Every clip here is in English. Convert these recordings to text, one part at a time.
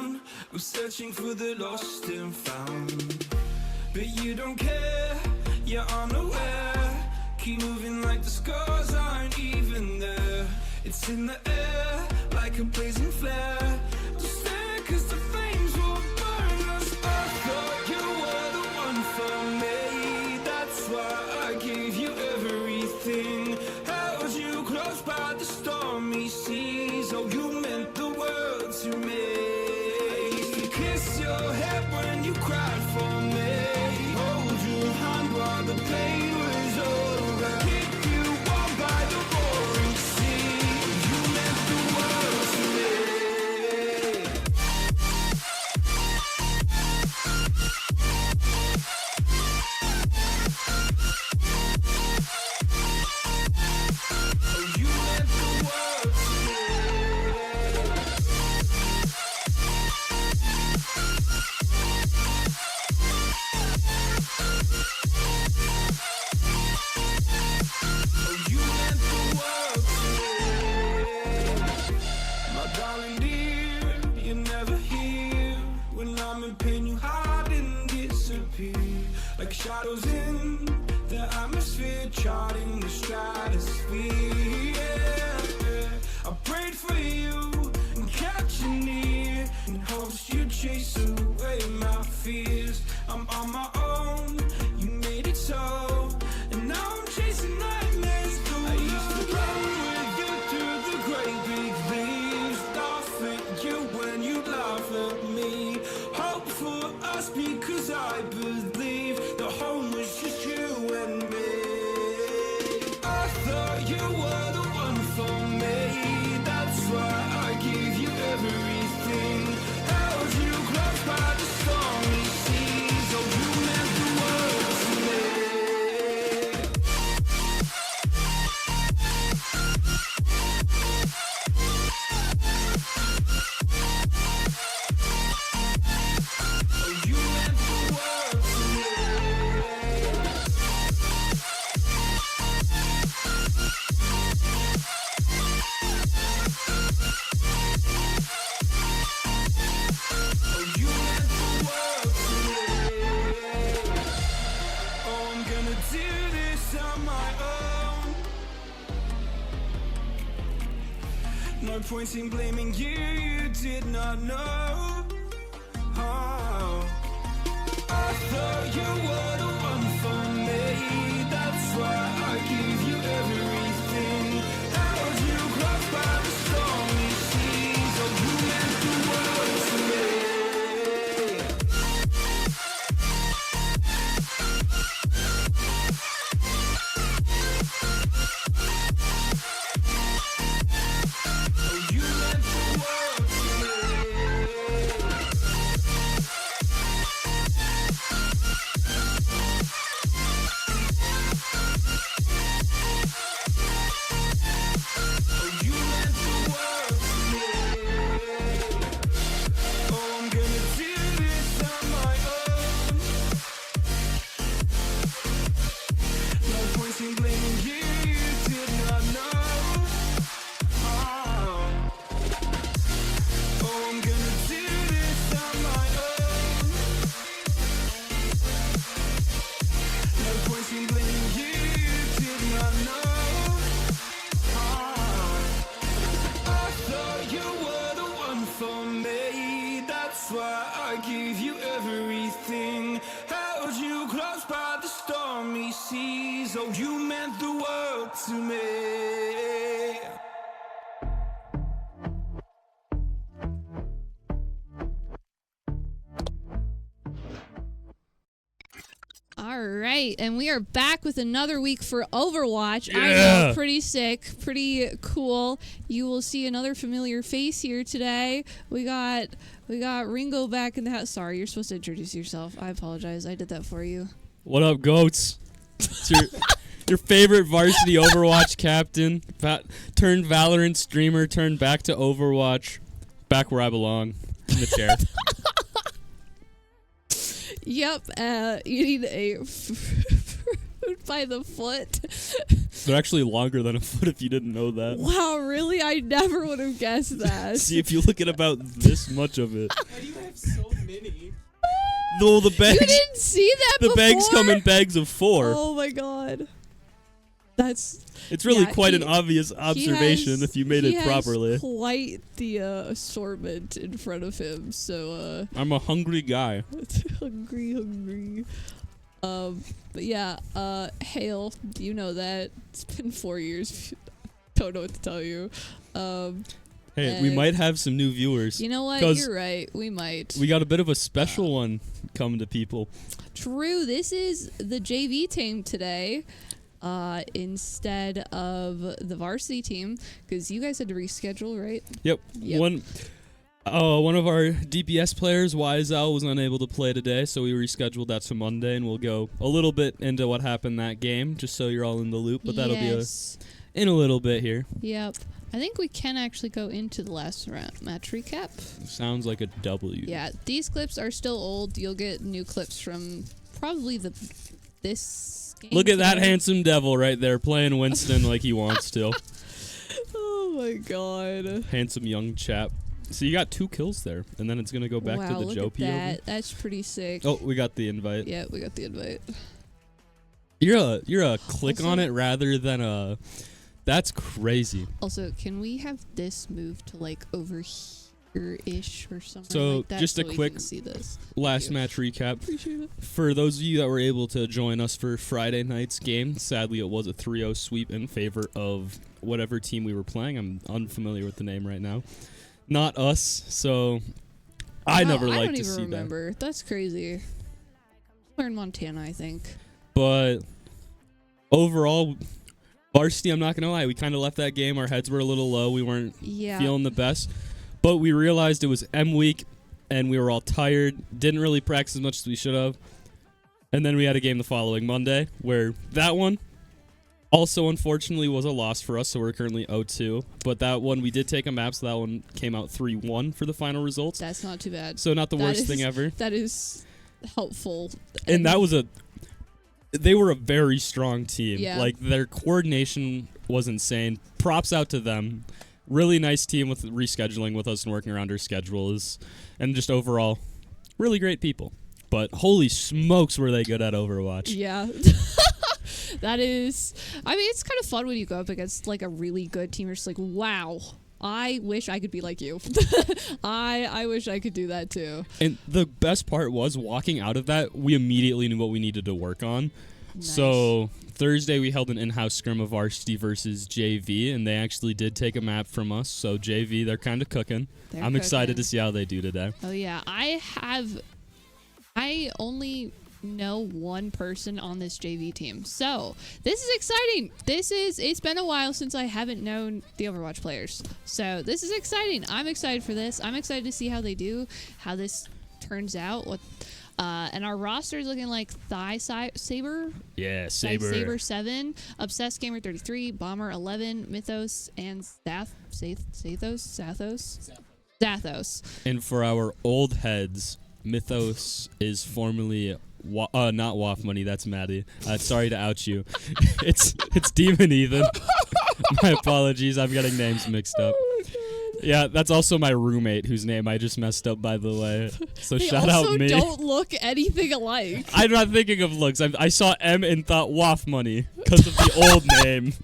around. I'm searching for the lost and found. But you don't care, you're unaware. Keep moving like the scars aren't even there. It's in the air, like a blazing flare. Don't stare, cause the flames will burn us. I thought you were the one for me. That's why I gave you everything. Held you close by the stormy seas. Oh, you meant the world to me. I used to kiss your head when you cried for me. Hold your hand while the pain was over. Keep you warm by the roaring sea. You meant the world to me. Oh, you meant the world to me. Oh, you meant the world to me. My darling dear, you're never here. When I'm in pain, you hide and disappear. Like shadows in the atmosphere, charting the stratosphere. Yeah. I prayed for you and kept you near, in hopes you'd chase away my fears. I'm on my own, you made it so, and now I'm chasing nightmares through. I used to run with you through the great big leaves, laugh at you when you laugh at me. Hope for us because I believe the home was just you and me. I thought you were the one for me. That's why I gave you everything. Held you close by the stormy seas. Oh, you meant the world to me. Oh, you meant the world to me. Oh, you meant the world to me. Oh, I'm gonna do this on my own. No point in blaming you, you did not know. Oh, I thought you were the one for me. That's why I gave you everything. Held you close by the stormy seas. Oh, you meant the world to me. Oh, you meant the world to me. Oh, you meant the world to me. Oh, I'm gonna do this on my own. No point in blaming you, you did not know. Oh, I'm gonna do this on my own. No point in blaming you, you did not know. I thought you were the one for me. That's why I gave you everything. Held you close by the stormy seas. Oh, you meant the world to me. All right, and we are back with another week for Overwatch. I Yeah. know, pretty sick, pretty cool. You will see another familiar face here today. We got Ringo back in the house. Sorry, you're supposed to introduce yourself. I apologize. I did that for you. What up, goats? It's your favorite varsity Overwatch captain, turned Valorant streamer, turned back to Overwatch, back where I belong, in the chair. Yep, you need a fruit by the foot. They're actually longer than a foot if you didn't know that. Wow, really? I never would have guessed that. See, if you look at about this much of it. Why do you have so many? No, the bags. You didn't see that The before? bags come in bags of 4. Oh my god. It's really yeah, quite he- an obvious observation if you made it properly. He has quite the assortment in front of him, so I'm a hungry guy. hungry. But yeah, Hail, you know that. It's been 4 years. Don't know what to tell you. Hey, we might have some new viewers. You know what? 'Cause You're right. We might. We got a bit of a special one coming to people. True. This is the JV team today. Instead of the varsity team, because you guys had to reschedule, right? Yep. Yep. One of our DPS players, Wiseow, was unable to play today, so we rescheduled that to Monday, and we'll go a little bit into what happened that game, just so you're all in the loop. But that'll be in a little bit here. Yep. I think we can actually go into the last match recap. Sounds like a W. Yeah, these clips are still old. You'll get new clips from probably this game Look at that today. handsome devil right there playing Winston like he wants to. Oh my god. Handsome young chap. So you got 2 kills there, and then it's gonna go back to the look Joe at POV. that. That's pretty sick. Oh, we got the invite. Yeah, we got the invite. You're a click Also- on it rather than a. That's crazy. Also, can we have this move to like over here-ish or something So, like that? just a so we quick can see this. Last you. match recap. Appreciate it. For those of you that were able to join us for Friday night's game, sadly it was a 3-0 sweep in favor of whatever team we were playing. I'm unfamiliar with the name right now. Not us, so I never I like don't to even see remember. That's crazy. We're in Montana, I think. that. But overall, varsity, I'm not going to lie, we kind of left that game. Our heads were a little low. We weren't Yeah. feeling the best. But we realized it was M week, and we were all tired. Didn't really practice as much as we should have. And then we had a game the following Monday, where that one also, unfortunately, was a loss for us, so we're currently 0-2. But that one, we did take a map, so that one came out 3-1 for the final results. That's not too bad. So not the That worst is- thing ever. That is helpful. And that was they were a very strong team. Yeah. Like, their coordination was insane. Props out to them. Really nice team with rescheduling with us and working around our schedules. And just overall, really great people. But holy smokes, were they good at Overwatch. Yeah. That is, I mean, it's kind of fun when you go up against like a really good team. You're just like, wow, I wish I could be like you. I wish I could do that too. And the best part was, walking out of that, we immediately knew what we needed to work on. Nice. So Thursday we held an in-house scrim of varsity versus JV, and they actually did take a map from us. So JV, they're kind of cooking. They're I'm excited cooking. to see how they do today. Oh yeah, I only know one person on this JV team. So this is exciting. It's been a while since I haven't known the Overwatch players. So this is exciting. I'm excited for this. I'm excited to see how they do, how this turns out. And our roster is looking like Saber. Yeah, Saber Saber. 7, Obsessed Gamer 33, Bomber 11, Mythos, and Zathos. And for our old heads, Mythos is formerly not Waff Money. That's Maddie. Sorry to out you. it's Demon Ethan. My apologies. I'm getting names mixed up. Oh my god. Yeah, that's also my roommate, whose name I just messed up, by the way. So They shout also out me. don't look anything alike. I'm not thinking of looks. I saw M and thought Waff Money because of the old name.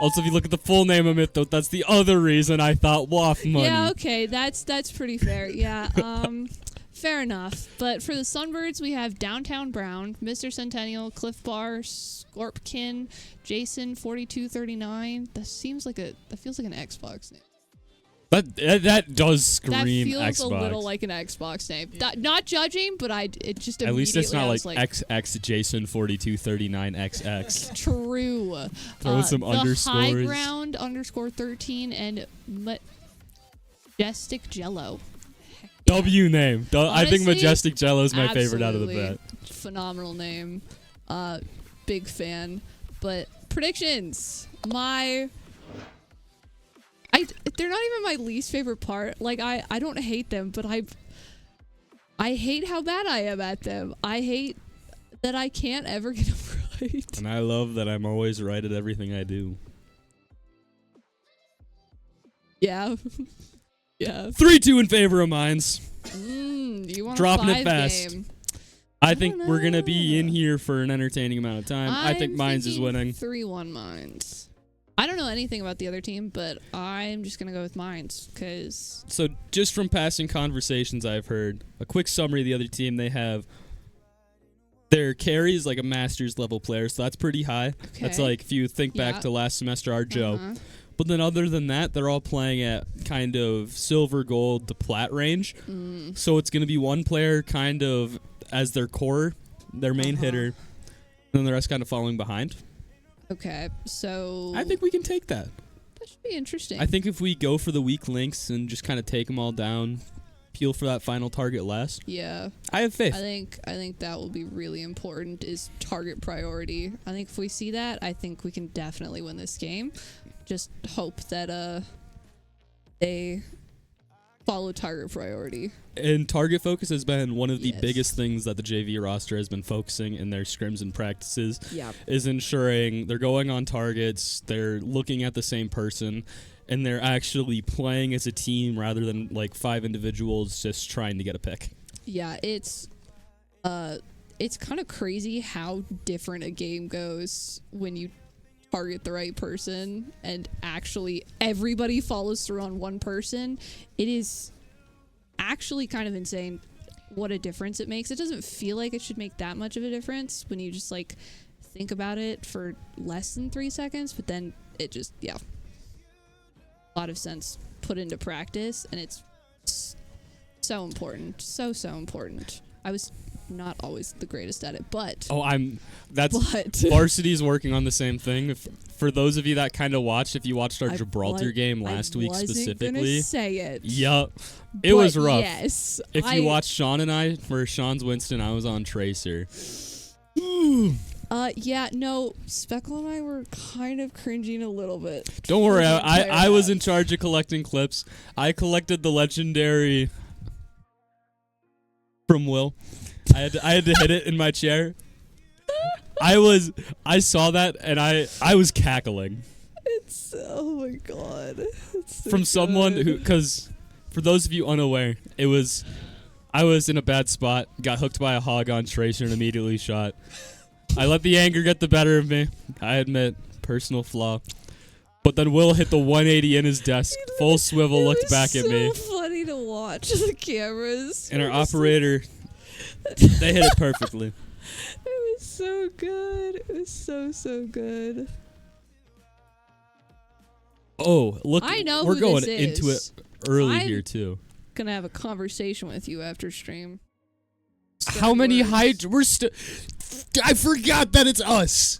Also, if you look at the full name of Mythos, that's the other reason I thought Waff Money. Yeah, okay, that's pretty fair. Yeah, fair enough. But for the Sunbirds, we have Downtown Brown, Mr. Centennial, Cliff Bar, Scorpkin, Jason 4239. That feels like an Xbox name. That does That scream feels Xbox. a little like an Xbox name. Not judging, but it just At least it's not immediately like I was XX Jason 4239XX. True. Throw some the underscores. High Ground _13 and Majestic Jello. W name. I think Honestly, Majestic Jello is my favorite out of the absolutely bat. Phenomenal name. Big fan. But predictions. They're not even my least favorite part. Like I don't hate them, but I hate how bad I am at them. I hate that I can't ever get a right. And I love that I'm always right at everything I do. Yeah. Yeah. 3-2 in favor of Mines. You want Dropping a it 5 fast. game. I think don't we're going to be in know. here for an entertaining amount of time. I think Mines is winning. 3-1 Mines. I don't know anything about the other team, but I'm just going to go with Mines because... So just from passing conversations I've heard, a quick summary of the other team, they have their carry is like a master's level player, so that's pretty high. That's Okay. like, if you think back Yeah. to last semester, our Joe. Uh-huh. But then other than that, they're all playing at kind of silver, gold to plat range. So it's going to be one player kind of as their core, their main hitter, and then the rest kind of following behind. Okay, so... I think we can take that. that should be interesting. I think if we go for the weak links and just kind of take them all down, peel for that final target last, Yeah. I have faith. I think that will be really important is target priority. I think if we see that, I think we can definitely win this game. Just hope that they follow target priority. And target focus has been one of the Yes. biggest things that the JV roster has been focusing in their scrims and practices, Yeah. is ensuring they're going on targets, they're looking at the same person, and they're actually playing as a team rather than like 5 individuals just trying to get a pick. Yeah, it's kind of crazy how different a game goes when you target the right person and actually everybody follows through on one person. It is actually kind of insane what a difference it makes. It doesn't feel like it should make that much of a difference when you just like think about it for less than 3 seconds, but then it just, yeah, a lot of sense put into practice, and it's so important. So important. I was not always the greatest at it, but That's but Varsity's working on the same thing. For those of you that kind of watched, if you watched our I Gibraltar game last week wasn't specifically, gonna say it. yup, it was rough. Yes, If you watched Sean and I, where Sean's Winston, I was on Tracer. yeah, no, Speckle and I were kind of cringing a little bit. Don't worry, Player I was in maps. charge of collecting clips. I collected the legendary from Will. I had to hit it in my chair. I saw that and I was cackling. It's oh my god. It's so From someone good. who, because for those of you unaware, I was in a bad spot, got hooked by a hog on Tracer and immediately shot. I let the anger get the better of me. I admit, personal flaw. But then Will hit the 180 in his desk, full swivel, It looked was back at me. so funny to watch the cameras. And our It was operator, they hit it perfectly. It was so good. It was so good. Oh, look, I know we're who going this into it is. early I'm here too. Gonna have a conversation with you after stream. How many Words. we're still? I forgot that it's us.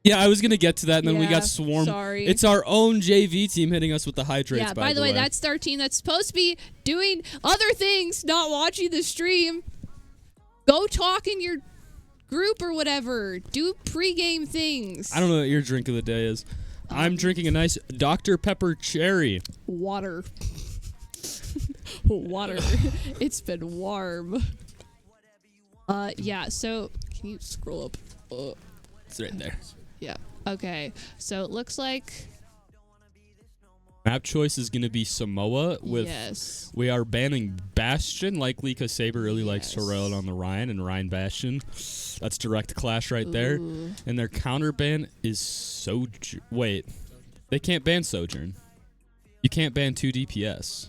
Yeah, I was gonna get to that, and then we Yeah, got swarmed. sorry. It's our own JV team hitting us with the hydrates. Yeah, by the way, that's our team that's supposed to be doing other things, not watching the stream. Go talk in your group or whatever. Do pregame things. I don't know what your drink of the day is. I'm drinking a nice Dr. Pepper cherry. Water. Water. It's been warm. Yeah, so can you scroll up? It's right there. Yeah. Okay. So it looks like Map choice is gonna be Samoa with. yes. We are banning Bastion, likely because Saber really likes to Yes. roll it on the Ryan and Ryan Bastion. That's direct clash right there. Ooh. And their counter ban is Sojourn. Wait, they can't ban Sojourn. You can't ban 2 DPS.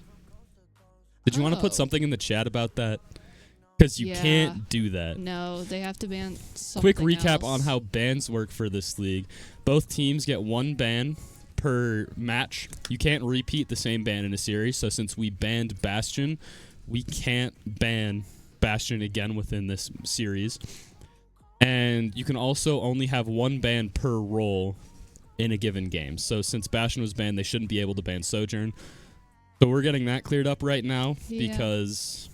Did you want to put Oh. something in the chat about that? Because you Yeah. can't do that. No, they have to ban something Quick recap else. on how bans work for this league. Both teams get 1 ban per match. You can't repeat the same ban in a series, so since we banned Bastion, we can't ban Bastion again within this series. And you can also only have 1 ban per role in a given game. So since Bastion was banned, they shouldn't be able to ban Sojourn. So we're getting that cleared up right now Yeah. because...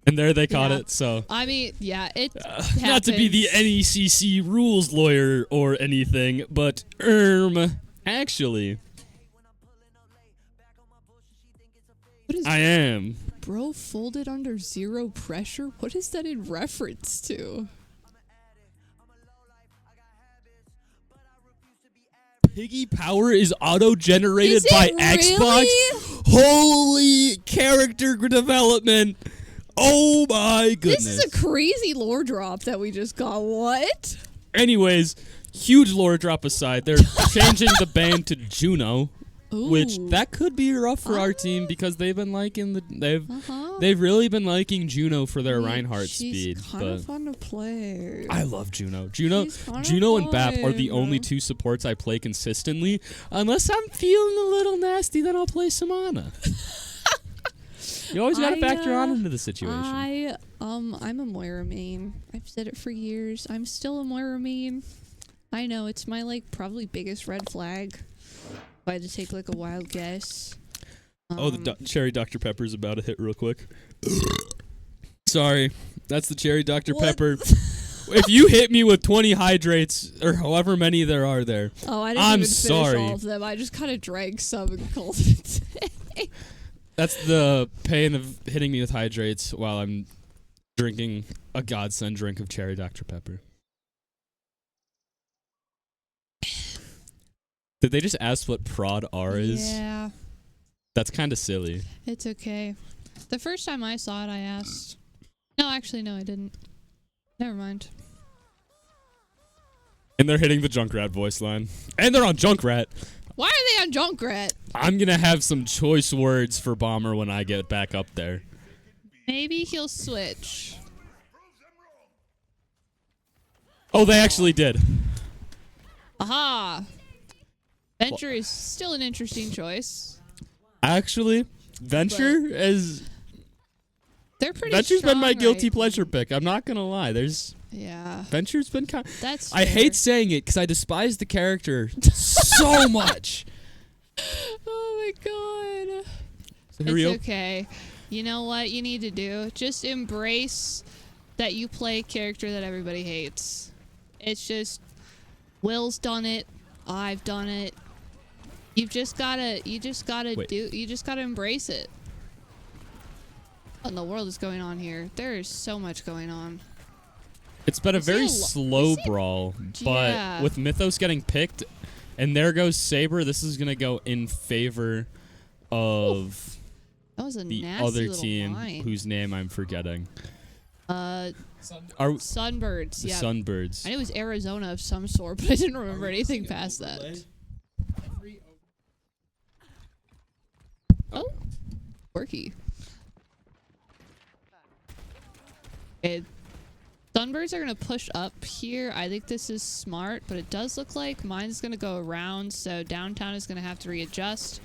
And there they caught Yeah. it, so... I mean, yeah, it Not to be the happens. NECC rules lawyer or anything, but actually, What is I am. Bro folded under zero pressure? What is that in reference to? Piggy power is auto-generated Is it by really? Xbox. Holy character development. Oh my goodness. This is a crazy lore drop that we just got. What? Anyways, huge lore drop aside, they're changing the band to Juno, which Ooh. that could be rough for our team because they've been liking they've really been liking Juno for their Reinhardt speed. She's kind of fun to play. I love Juno. She's kinda Juno and Bap are the fun. only two supports I play consistently. Unless I'm feeling a little nasty, then I'll play some Ana. You always gotta factor Ana into the situation. I'm a Moira main. I've said it for years. I'm still a Moira main. I know it's my like probably biggest red flag. If I had to take like a wild guess. The cherry Dr. Pepper's about to hit real quick. Sorry, that's the cherry Dr. Pepper. If you hit me with 20 hydrates or however many there are there, Oh, I didn't I'm even sorry. finish all of them. I just kind of drank some and called it a day. That's the pain of hitting me with hydrates while I'm drinking a godsend drink of cherry Dr. Pepper. Did they just ask what prod R is? Yeah, That's kind of silly. it's okay. The first time I saw it, I asked. No, actually, no, I didn't. Never mind. And they're hitting the Junkrat voice line. And they're on Junkrat. Why are they on Junkrat? I'm going to have some choice words for Bomber when I get back up there. Maybe he'll switch. Oh, they actually did. Aha! Venture is still an interesting choice. Actually, Venture is... They're pretty Venture's strong, been my guilty right? pleasure pick. I'm not going to lie. Yeah. Venture's been kind... That's I fair. hate saying it because I despise the character so much. Oh my god. So here we It's go. okay. You know what you need to do? Just embrace that you play a character that everybody hates. It's just Will's done it. I've done it. You just gotta embrace it. What in the world is going on here? There is so much going on. It's been a Is he very a slow is he- brawl, but Yeah. with Mythos getting picked, and there goes Saber, this is going to go in favor of That was a the nasty other little team line. whose name I'm forgetting. Are Sunbirds. the Yeah. Sunbirds? I knew it was Arizona of some sort, but I didn't remember anything past that. Oh, quirky. Okay. Sunbirds are going to push up here. I think this is smart, but it does look like mine's going to go around, so downtown is going to have to readjust.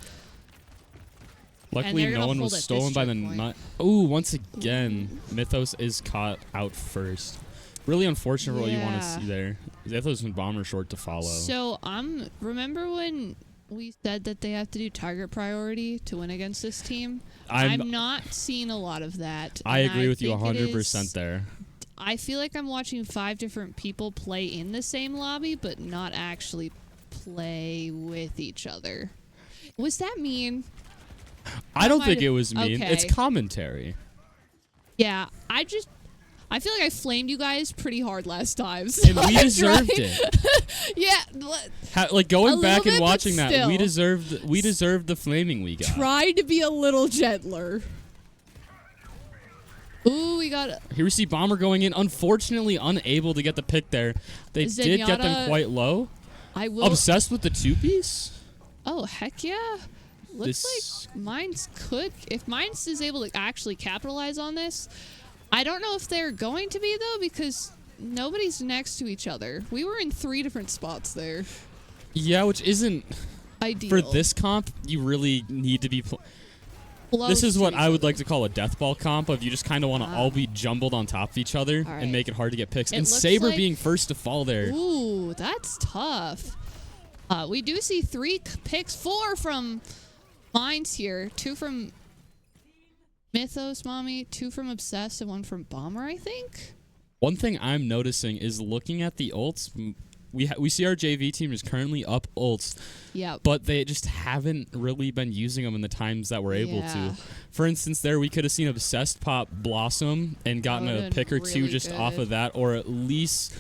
Luckily, they're no gonna one hold was at this stolen by the... checkpoint. Ooh, once again, Mythos is caught out first. Really unfortunate for what you want to Yeah. see there. Mythos and Bomber short to follow. So, remember when we said that they have to do target priority to win against this team? I'm not seeing a lot of that. I and agree with you think it 100% is- there. I feel like I'm watching 5 different people play in the same lobby, but not actually play with each other. Was that mean? I don't might think have- it was mean. It's okay. commentary. Yeah, I feel like I flamed you guys pretty hard last time. And So we I'm deserved trying- it. Yeah, Like A going back little and bit, watching but that, we still. deserved the flaming we got. try to be a little gentler. Ooh, we got Here we see Bomber going in, unfortunately unable to get the pick there. They did get them Zenyatta- quite low. I will. Obsessed with the two-piece? Oh, heck yeah. Looks This- like Mines could. If Mines is able to actually capitalize on this, I don't know if they're going to be, though, because nobody's next to each other. We were in 3 different spots there. Yeah, which isn't... Ideal. For this comp, you really need to be... Close This is to what each I would other. like to call a death ball comp of you just kind of want to all be jumbled on top of each other All right. and make it hard to get picks. It And looks Saber like- being first to fall there. Ooh, that's tough. We do see 3 picks, 4 from Mines here. 2 from Mythos, Mommy, 2 from Obsessed, and 1 from Bomber, I think. One thing I'm noticing is looking at the ults, we see our JV team is currently up ults, Yep. but they just haven't really been using them in the times that we're able Yeah. to. For instance, there we could have seen Obsessed pop Blossom and gotten That a would've pick or been two really just off good. of that, or at least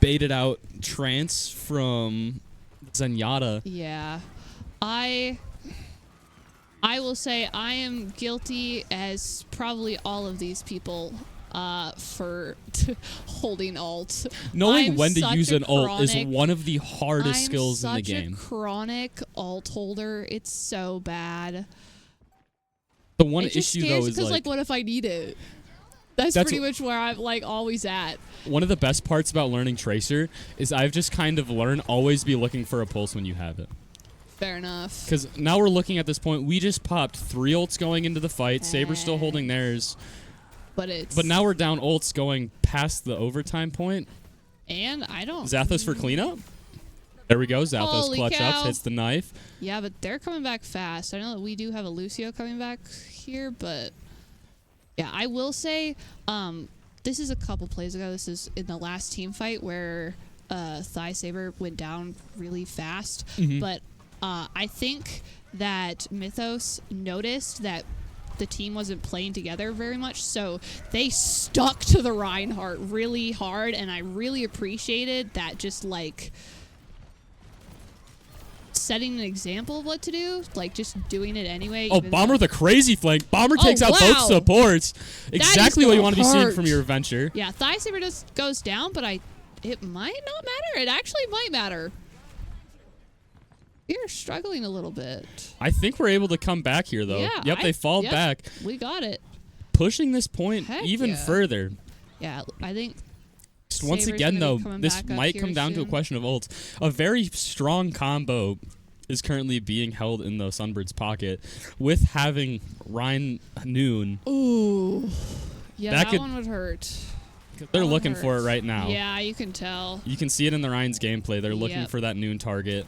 baited out Trance from Zenyatta. Yeah. I will say I am guilty as probably all of these people for holding alt. Knowing I'm when to such use a an ult is chronic- one of the hardest skills in the I'm game. such a chronic alt holder. It's so bad. The one It just issue scares though is because like what if I need it? That's That's pretty much where I'm like always at. one of the best parts about learning Tracer is I've just kind of learned always be looking for a pulse when you have it. Fair enough. Because now we're looking at this point, we just popped 3 ults going into the fight. Saber's still holding theirs. But Now we're down ults going past the overtime point. and I don't. Zathos for cleanup. There we go. Zathos Holy clutch cow. ups, hits the knife. Yeah, but they're coming back fast. I know that we do have a Lucio coming back here, but yeah, I will say, this is a couple plays ago. This is in the last team fight where Thigh Saber went down really fast. Mhm. But I think that Mythos noticed that the team wasn't playing together very much, so they stuck to the Reinhardt really hard, and I really appreciated that. Just like setting an example of what to do, like just doing it anyway. Oh, even Bomber though- with a crazy flank. Bomber Oh, takes out both wow. supports. Exactly what you gonna want to be seeing hurt. from your adventure. Yeah, Thigh Saber just goes down, but it might not matter. It actually might matter. We're struggling a little bit. I think we're able to come back here, though. Yeah, Yep, they fall yep, back. We got it. Pushing this point Heck even yeah. further. Yeah, I think. Just once Saber's again, gonna though, be coming this back up might here come down to a soon. question of ults. A very strong combo is currently being held in the Sunbird's pocket with having Ryan Noon. Ooh. Yeah, That that, could- one would hurt. They're That one looking for it hurts. right now. Yeah, you can tell. You can see it in the Ryan's gameplay. They're looking Yep. for that Noon target.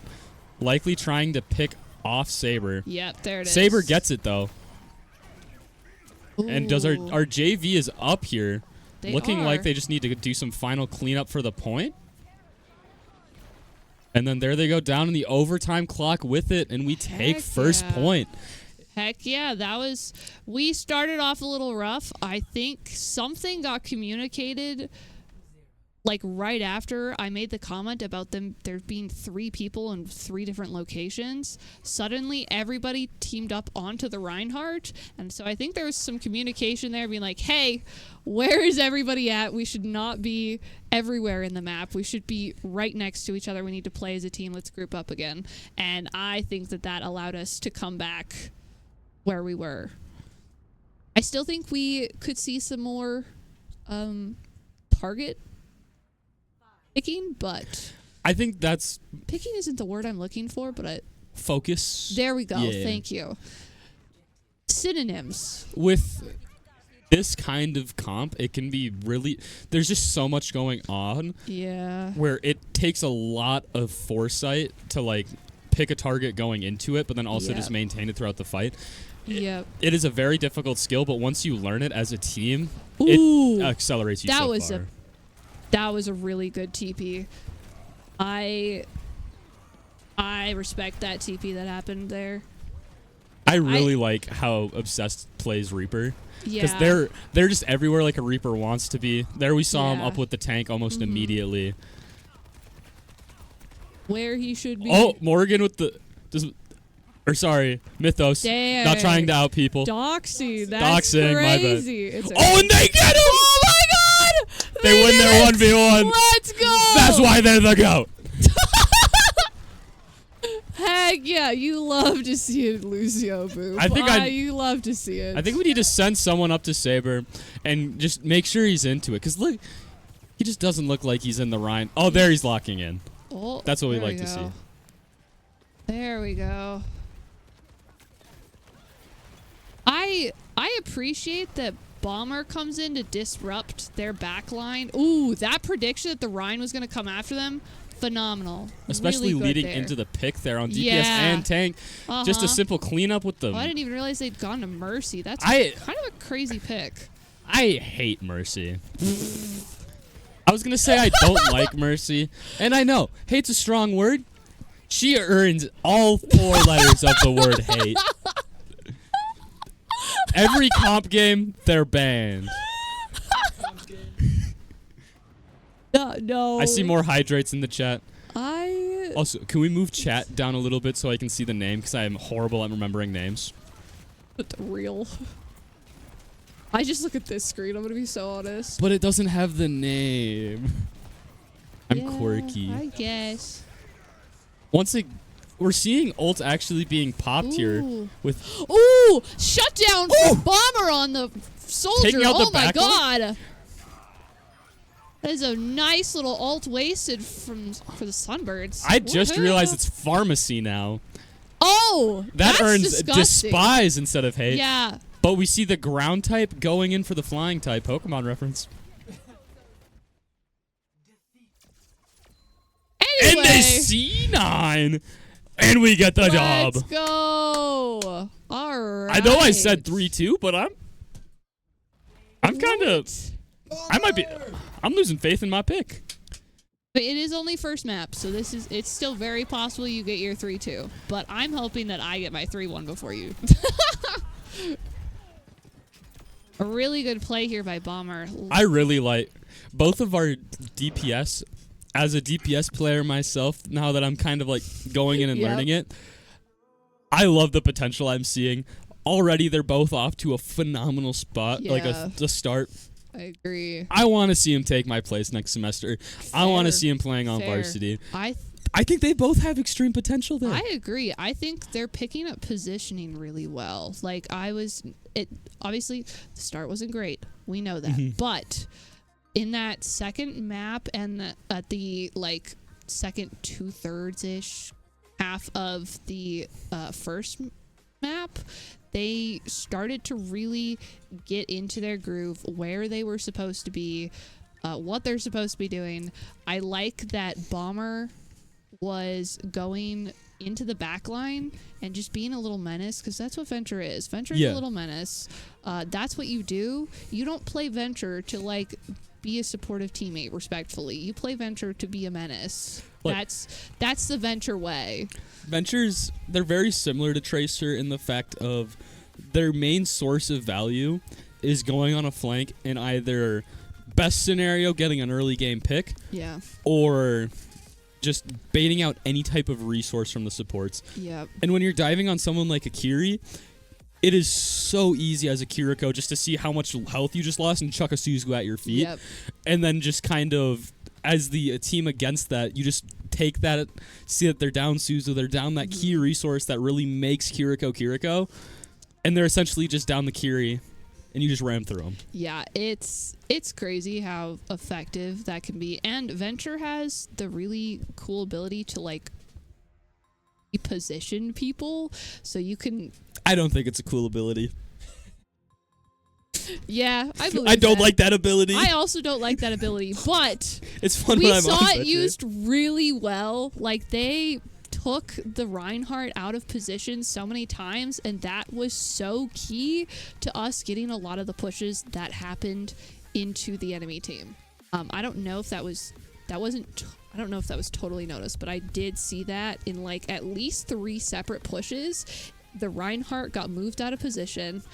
Likely trying to pick off Saber. Yep, there it is. Saber gets it, though. And does Ooh, our JV is up here, they looking like are. they just need to do some final cleanup for the point. And then there they go down in the overtime clock with it, and we take Heck first yeah. point. Heck yeah, that was. We started off a little rough. I think something got communicated, like right after I made the comment about there being 3 people in 3 different locations. Suddenly, everybody teamed up onto the Reinhardt, and so I think there was some communication there, being like, "Hey, where is everybody at? We should not be everywhere in the map. We should be right next to each other. We need to play as a team. Let's group up again." And I think that allowed us to come back where we were. I still think we could see some more target picking, but I think that's picking isn't the word I'm looking for, but focus. there we go. Yeah. Thank you. Synonyms. With this kind of comp, it can be really... There's just so much going on Yeah. where it takes a lot of foresight to, like, pick a target going into it, but then also Yep. just maintain it throughout the fight. Yep. It is a very difficult skill, but once you learn it as a team, Ooh. it accelerates you That so was far. That was a really good TP. I respect that TP that happened there. I really like how Obsessed plays Reaper. Yeah. Because they're just everywhere like a Reaper wants to be. There we saw him Yeah. up with the tank almost immediately. Where he should be. Oh, Morgan with the... sorry, Mythos. Dang. Not trying to out people. Doxy. That's Doxing, my bad. crazy. It's Oh, and they get him! Oh my god! They win their 1v1. Let's go! That's why they're the GOAT. Heck yeah, you love to see it, Lucio Boo. I think you love to see it. I think we need to send someone up to Saber and just make sure he's into it. Because look, he just doesn't look like he's in the Rhine. Oh, there he's locking in. Oh, That's what we there like to see. go. There we go. I appreciate that Bomber comes in to disrupt their backline. Ooh, that prediction that the Rhine was going to come after them, phenomenal. Especially Really good leading there. into the pick there on DPS Yeah. and tank. Just a Uh-huh. simple cleanup with them. Oh, I didn't even realize they'd gone to Mercy. That's I- kind of a crazy pick. I hate Mercy. I was gonna say I don't like Mercy, and I know hate's a strong word. She earns all 4 letters of the word hate. Every comp game, they're banned. No. I see more hydrates in the chat. I Also, can we move chat down a little bit so I can see the name? Because I am horrible at remembering names. put the real. I just look at this screen. I'm gonna be so honest. But it doesn't have the name. I'm Yeah, quirky. I guess. We're seeing ults actually being popped here Ooh. with Ooh, shutdown for Bomber on the soldier. Taking out the Oh my back one? god. That is a nice little ult wasted for the Sunbirds. I just Woohoo. realized it's pharmacy now. Oh, That that's earns disgusting. despise instead of hate. Yeah. But we see the ground type going in for the flying type. Pokemon reference. Anyway, And they C9. And we get the job. let's go. All right. I know I said 3-2, but I'm kind of... I might be... I'm losing faith in my pick. But it is only first map, so it's still very possible you get your 3-2. But I'm hoping that I get my 3-1 before you. A really good play here by Bomber. I really like both of our DPS. As a DPS player myself, now that I'm kind of like going in and Yep. learning it, I love the potential I'm seeing. Already, they're both off to a phenomenal spot, like Yeah. a start. I agree. I want to see him take my place next semester. I want to Fair. see him playing on Fair. varsity. I think they both have extreme potential there. I agree. I think they're picking up positioning really well. Like obviously the start wasn't great. We know that. Mhm. But in that second map and at the like second 2/3 ish half of the first map, they started to really get into their groove, where they were supposed to be, what they're supposed to be doing. I like that Bomber was going into the back line and just being a little menace, because that's what Venture is. Venture is Yeah. a little menace. That's what you do. You don't play Venture to like be a supportive teammate respectfully. You play Venture to be a menace. Like- That's the Venture way. Ventures, they're very similar to Tracer in the fact of their main source of value is going on a flank in either best scenario getting an early game pick Yeah. or just baiting out any type of resource from the supports. Yep. And when you're diving on someone like Akiri, it is so easy as a Kiriko just to see how much health you just lost and chuck a Suzu at your feet. Yep. And then just kind of, as the team against that, you just take that, see that they're down Suzu, they're down that key resource that really makes Kiriko, and they're essentially just down the Kiri, and you just ram through them. Yeah, it's crazy how effective that can be. And Venture has the really cool ability to like position people, so you can. I don't think it's a cool ability. Yeah, I believe. I don't that. like that ability. I also don't like that ability, but It's fun we when I'm saw on it Venture. used really well. Like they took the Reinhardt out of position so many times, and that was so key to us getting a lot of the pushes that happened into the enemy team. I don't know if that was I don't know if that was totally noticed, but I did see that in like at least 3 separate pushes. The Reinhardt got moved out of position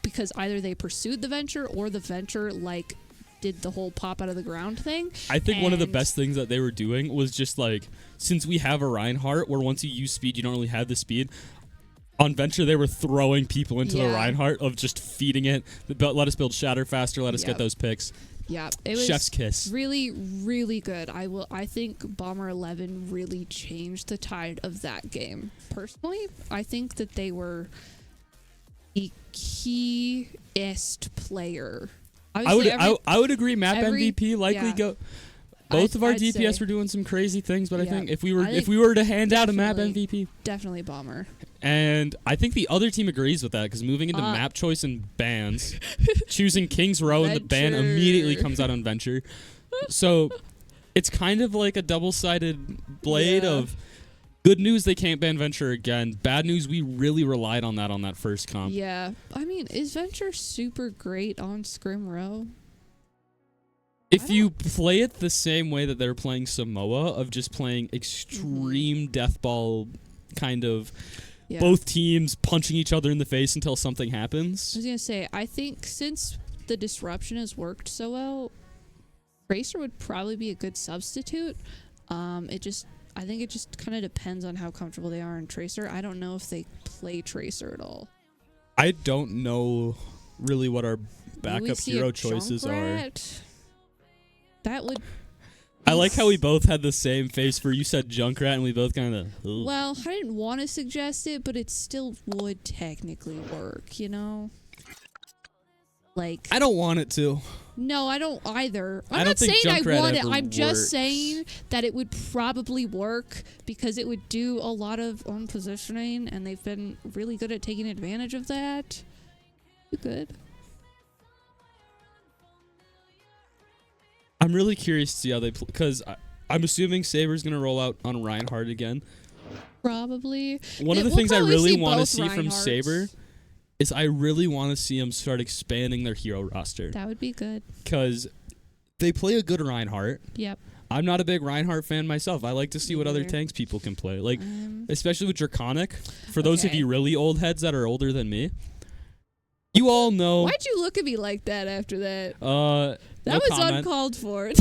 because either they pursued the Venture or the Venture like did the whole pop out of the ground thing. I think one of the And- best things that they were doing was just like, since we have a Reinhardt where once you use speed, you don't really have the speed. On Venture, they were throwing people into the Yeah. Reinhardt of just feeding it. Let us build Shatter faster. Let us Yep. get those picks. Yeah, it was Chef's kiss. really, really good. I think Bomber 11 really changed the tide of that game. Personally, I think that they were the keyest player. I would agree. Map every- MVP likely yeah. go. Both of our I'd DPS say- were doing some crazy things, but I Yeah. think if I think we were to hand out a map definitely- MVP, definitely Bomber. and I think the other team agrees with that because moving into map choice and bans, choosing King's Row and the ban Venture. immediately comes out on Venture. So it's kind of like a double-sided blade Yeah. of good news they can't ban Venture again. Bad news we really relied on that first comp. Yeah, I mean, is Venture super great on Scrim Row? If you play it the same way that they're playing Samoa, of just playing extreme deathball kind of both teams punching each other in the face until something happens. I was going to say, I think since the disruption has worked so well, Tracer would probably be a good substitute. I think it just kind of depends on how comfortable they are in Tracer. I don't know if they play Tracer at all. I don't know really what our backup hero choices are. That would... I like how we both had the same face for you said Junkrat and we both kind of... Well, I didn't want to suggest it, but it still would technically work, you know? Like... I don't want it to. No, I don't either. I don't think saying Junkrat I want it. ever I'm just works. saying that it would probably work because it would do a lot of own positioning, and they've been really good at taking advantage of that. You good? I'm really curious to see how they play, because I'm assuming Saber's going to roll out on Reinhardt again. Probably. One of the things I really want to see from Saber is I really want to see them start expanding their hero roster. That would be good. Because they play a good Reinhardt. Yep. I'm not a big Reinhardt fan myself. I like to see what other Neither. tanks people can play. Like, especially with Draconic. For those of you really old heads that are older than me, you all know... Why'd you look at me like that after that? That no was comment. uncalled for.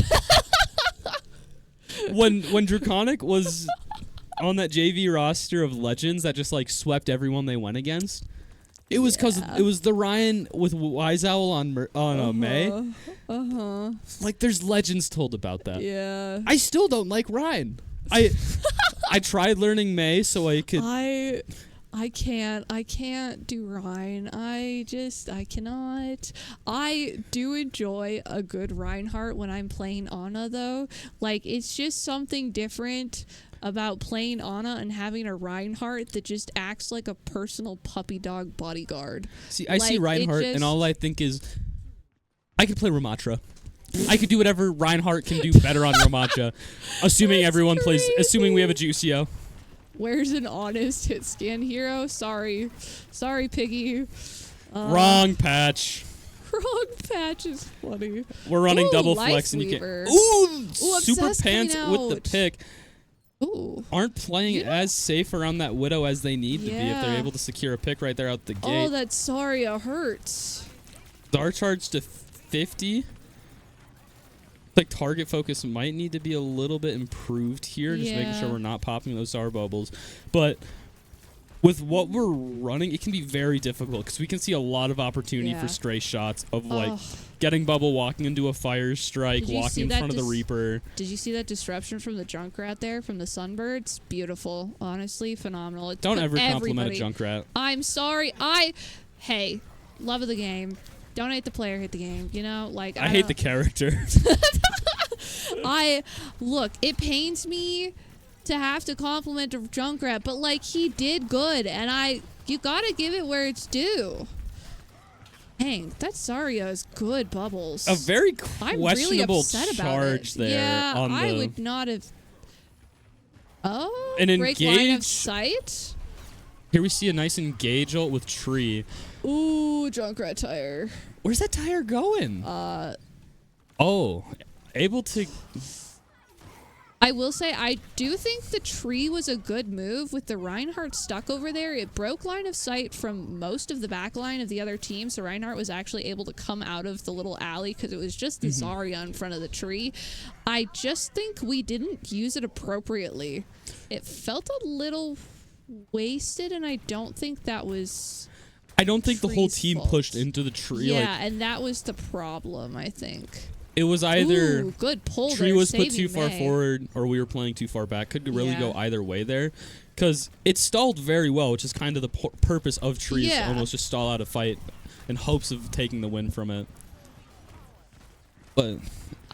when Draconic was on that JV roster of legends that just like swept everyone they went against, it was because it was the Ryan with Wise Owl on May. Like there's legends told about that. Yeah. I still don't like Ryan. I tried learning May so I could. I can't do Ryan. I cannot. I do enjoy a good Reinhardt when I'm playing Ana, though. Like, it's just something different about playing Ana and having a Reinhardt that just acts like a personal puppy dog bodyguard. See, I see Reinhardt, and all I think is, I could play Ramatra. I could do whatever Reinhardt can do better on Ramatra, assuming everyone plays, assuming we have a Juicio. Where's an honest hit scan hero? Sorry, Piggy. Wrong patch. Wrong patch is funny. We're running double Life flex and you can't. Weaver. Ooh, super Obsessed pants coming with the out. pick. Ooh. Aren't playing as safe around that Widow as they need to be if they're Yeah. able to secure a pick right there out the Oh, gate. that Saria hurts. Star charge to 50. Like target focus might need to be a little bit improved here, just making sure we're not popping those Star bubbles. But with what we're running, it can be very difficult because we can see a lot of opportunity for stray shots of like getting bubble, walking into a fire strike, walking in front of the Reaper. Did you see that disruption from the Junkrat there, from the Sunbirds? Beautiful. Honestly, phenomenal. It Don't put ever compliment a everybody- Junkrat. I'm sorry. Hey, love of the game. Don't hate the player, hate the game. You know, like I hate the character. Look, it pains me to have to compliment a Junkrat, but like he did good, and you gotta give it where it's due. Dang, that Saria is good bubbles. A very I'm questionable really upset charge about it. there. Yeah, on I the, would not have. Oh, An break line of engage- sight. Here we see a nice engage ult with Tree. Ooh, Junkrat tire. Where's that tire going? Oh, able to... I will say, I do think the Tree was a good move with the Reinhardt stuck over there. It broke line of sight from most of the back line of the other team, so Reinhardt was actually able to come out of the little alley because it was just the Zarya in front of the tree. I just think we didn't use it appropriately. It felt a little wasted, and I don't think that was... I don't think the whole Tree's team fault. pushed into the tree. Yeah, Like, and that was the problem, I think. it was either Ooh, good pull Tree there, was put saving too far May. forward or we were playing too far back. Could really Yeah. go either way there. Because it stalled very well, which is kind of the purpose of Tree, is to Yeah. almost just stall out a fight in hopes of taking the win from it. But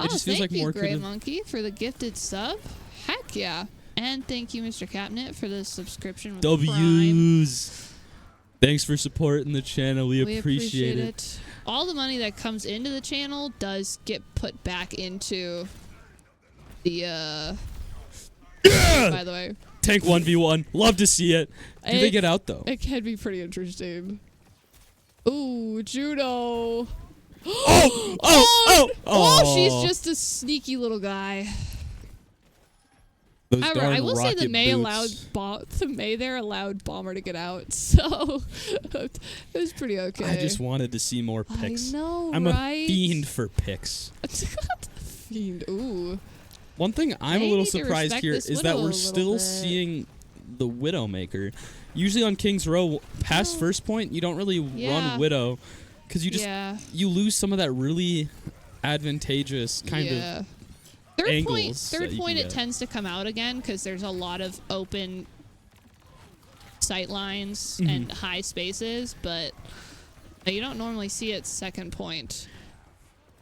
it just feels like thank more you, Grey could have... Monkey, for the gifted sub. Heck yeah. And thank you, Mr. Capnet, for the subscription with Prime. W's. Thanks for supporting the channel. We appreciate it. All the money that comes into the channel does get put back into the by the way. Tank 1v1. Love to see it. Do they get out though? It can be pretty interesting. Ooh, Judo. Oh, she's just a sneaky little guy. Those However, darn I will say the rocket May boots. allowed Bomber to get out, so it was pretty okay. I just wanted to see more picks. I know, I'm right? a fiend for picks. Fiend, ooh. One thing I'm They a little need to surprised respect here this is that Widow a we're little still bit. seeing the Widowmaker. Usually on King's Row, past first point, you don't really run Widow because you just you lose some of that really advantageous kind of angles. Third point, it tends to come out again because there's a lot of open sight lines and high spaces, but you don't normally see it second point.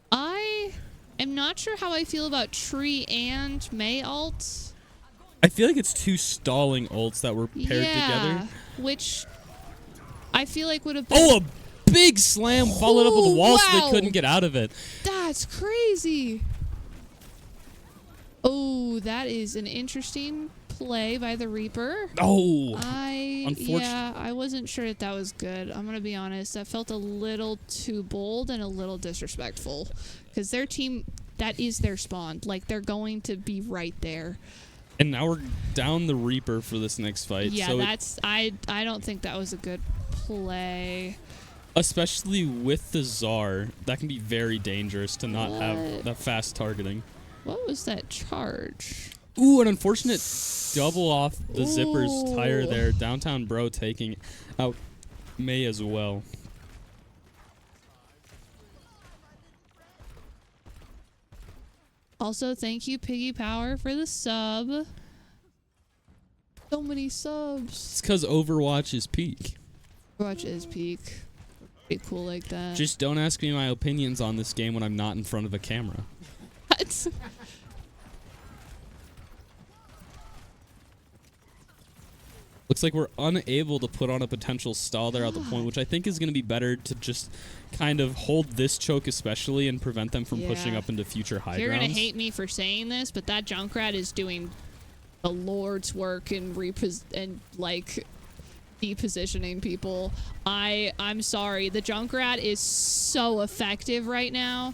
I am not sure how I feel about Tree and May ults. I feel like it's two stalling ults that were paired together. Which I feel like would have been... Oh, a big slam followed up with a wall so they couldn't get out of it. That's crazy. Oh, that is an interesting play by the Reaper. Oh, Yeah, I wasn't sure that was good. I'm going to be honest. That felt a little too bold and a little disrespectful. Because their team, that is their spawn. Like, they're going to be right there. And now we're down the Reaper for this next fight. Yeah, so I don't think that was a good play. Especially with the Czar, that can be very dangerous to not have that fast targeting. What was that charge? Ooh, an unfortunate double off the Zippers tire there. Downtown Bro taking out May as well. Also, thank you, Piggy Power, for the sub. So many subs. It's because Overwatch is peak. Overwatch is peak. Pretty cool like that. Just don't ask me my opinions on this game when I'm not in front of a camera. What? Looks like we're unable to put on a potential stall there at the point, which I think is going to be better to just kind of hold this choke especially and prevent them from pushing up into future high You're grounds. going to hate me for saying this, but that Junkrat is doing the Lord's work in like depositioning people. I'm sorry. The Junkrat is so effective right now.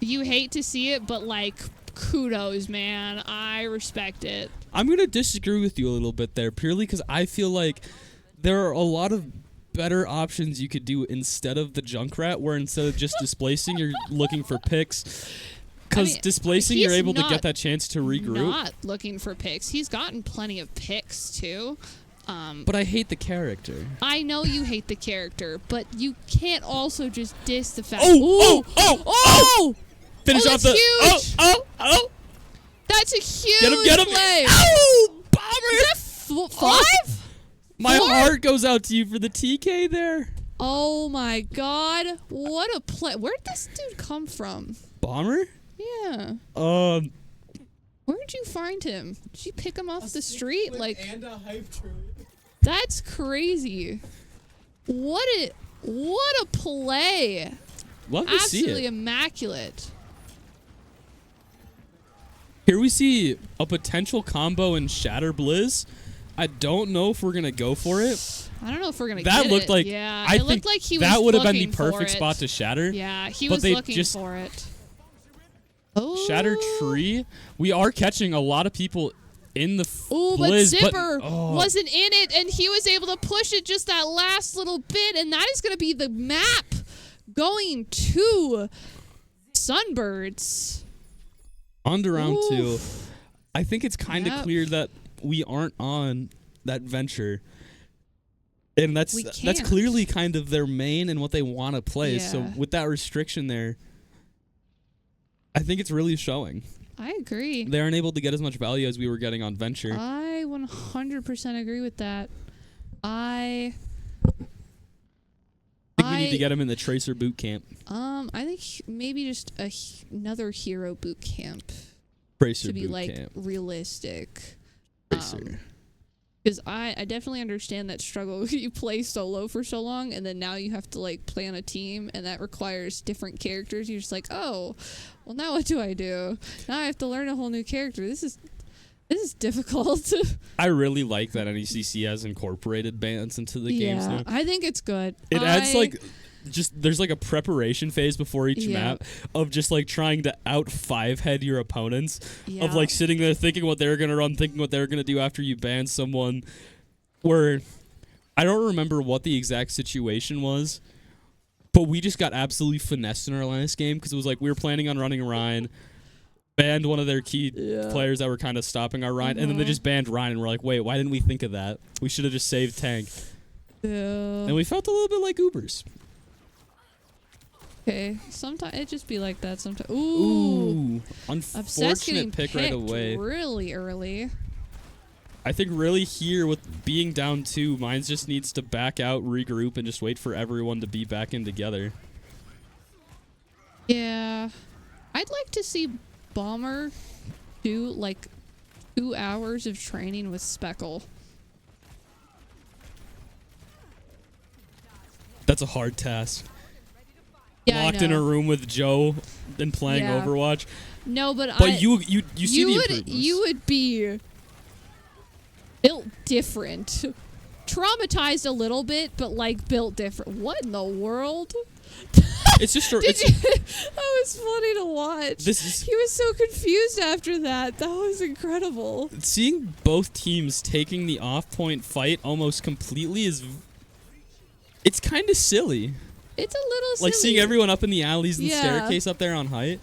You hate to see it, but like kudos, man. I respect it. I'm going to disagree with you a little bit there, purely because I feel like there are a lot of better options you could do instead of the Junkrat, where instead of just displacing, you're looking for picks. Because displacing, you're able to get that chance to regroup. Not looking for picks. He's gotten plenty of picks, too. But I hate the character. I know you hate the character, but you can't also just diss the fact. Oh! Finish off the... Huge. Oh! That's a huge Get him! play. Oh! Bomber! Is that five? My heart goes out to you for the TK there. Oh my god. What a play. Where'd this dude come from? Bomber? Yeah. Where'd you find him? Did you pick him off the street? Like, and a hype train. That's crazy. What a play. Love to see it. Absolutely immaculate. Here we see a potential combo in Shatter Blizz. I don't know if we're going to go for it. I don't know if we're going to That get looked it. like... Yeah, I it think looked like he was that would have been the looking for perfect it. spot to shatter. Yeah, he but was they looking just for it. Oh. Shatter Tree. We are catching a lot of people in the Ooh, but Blizz, Zipper wasn't in it, and he was able to push it just that last little bit, and that is going to be the map going to Sunbirds. On to round 2. I think it's kind of clear that we aren't on that venture. And that's clearly kind of their main and what they want to play. Yeah. So with that restriction there, I think it's really showing. I agree. They aren't able to get as much value as we were getting on venture. I 100% agree with that. I think we need to get him in the Tracer boot camp. I think maybe just another hero boot camp. Tracer to be boot like camp. realistic. Tracer. Because I definitely understand that struggle. You play solo for so long, and then now you have to like play on a team, and that requires different characters. You're just like, oh, well, now what do I do? Now I have to learn a whole new character. This is difficult. I really like that NECC has incorporated bans into the games now. I think it's good. It adds like just there's like a preparation phase before each map of just like trying to out 5-head your opponents, of like sitting there thinking what they're gonna run, thinking what they're gonna do after you ban someone. Where I don't remember what the exact situation was, but we just got absolutely finessed in our last game because it was like we were planning on running Ryan, banned one of their key players that were kind of stopping our Ryan, and then they just banned Ryan, and we're like, wait, why didn't we think of that? We should have just saved tank. And we felt a little bit like Ubers. Okay, sometimes it just be like that. Sometimes. Ooh, Obsessed getting unfortunate pick right away. Really early. I think really here with being down 2, Mines just needs to back out, regroup, and just wait for everyone to be back in together. Yeah, I'd like to see Bomber do like 2 hours of training with Speckle. That's a hard task. Yeah, Locked in a room with Joe and playing Overwatch. No, but you see the improvements. You would be built different, traumatized a little bit, but like built different. What in the world? It's just that was funny to watch. He was so confused after that. That was incredible. Seeing both teams taking the off-point fight almost completely it's kind of silly. It's a little silly. Like seeing everyone up in the alleys and the staircase up there on height.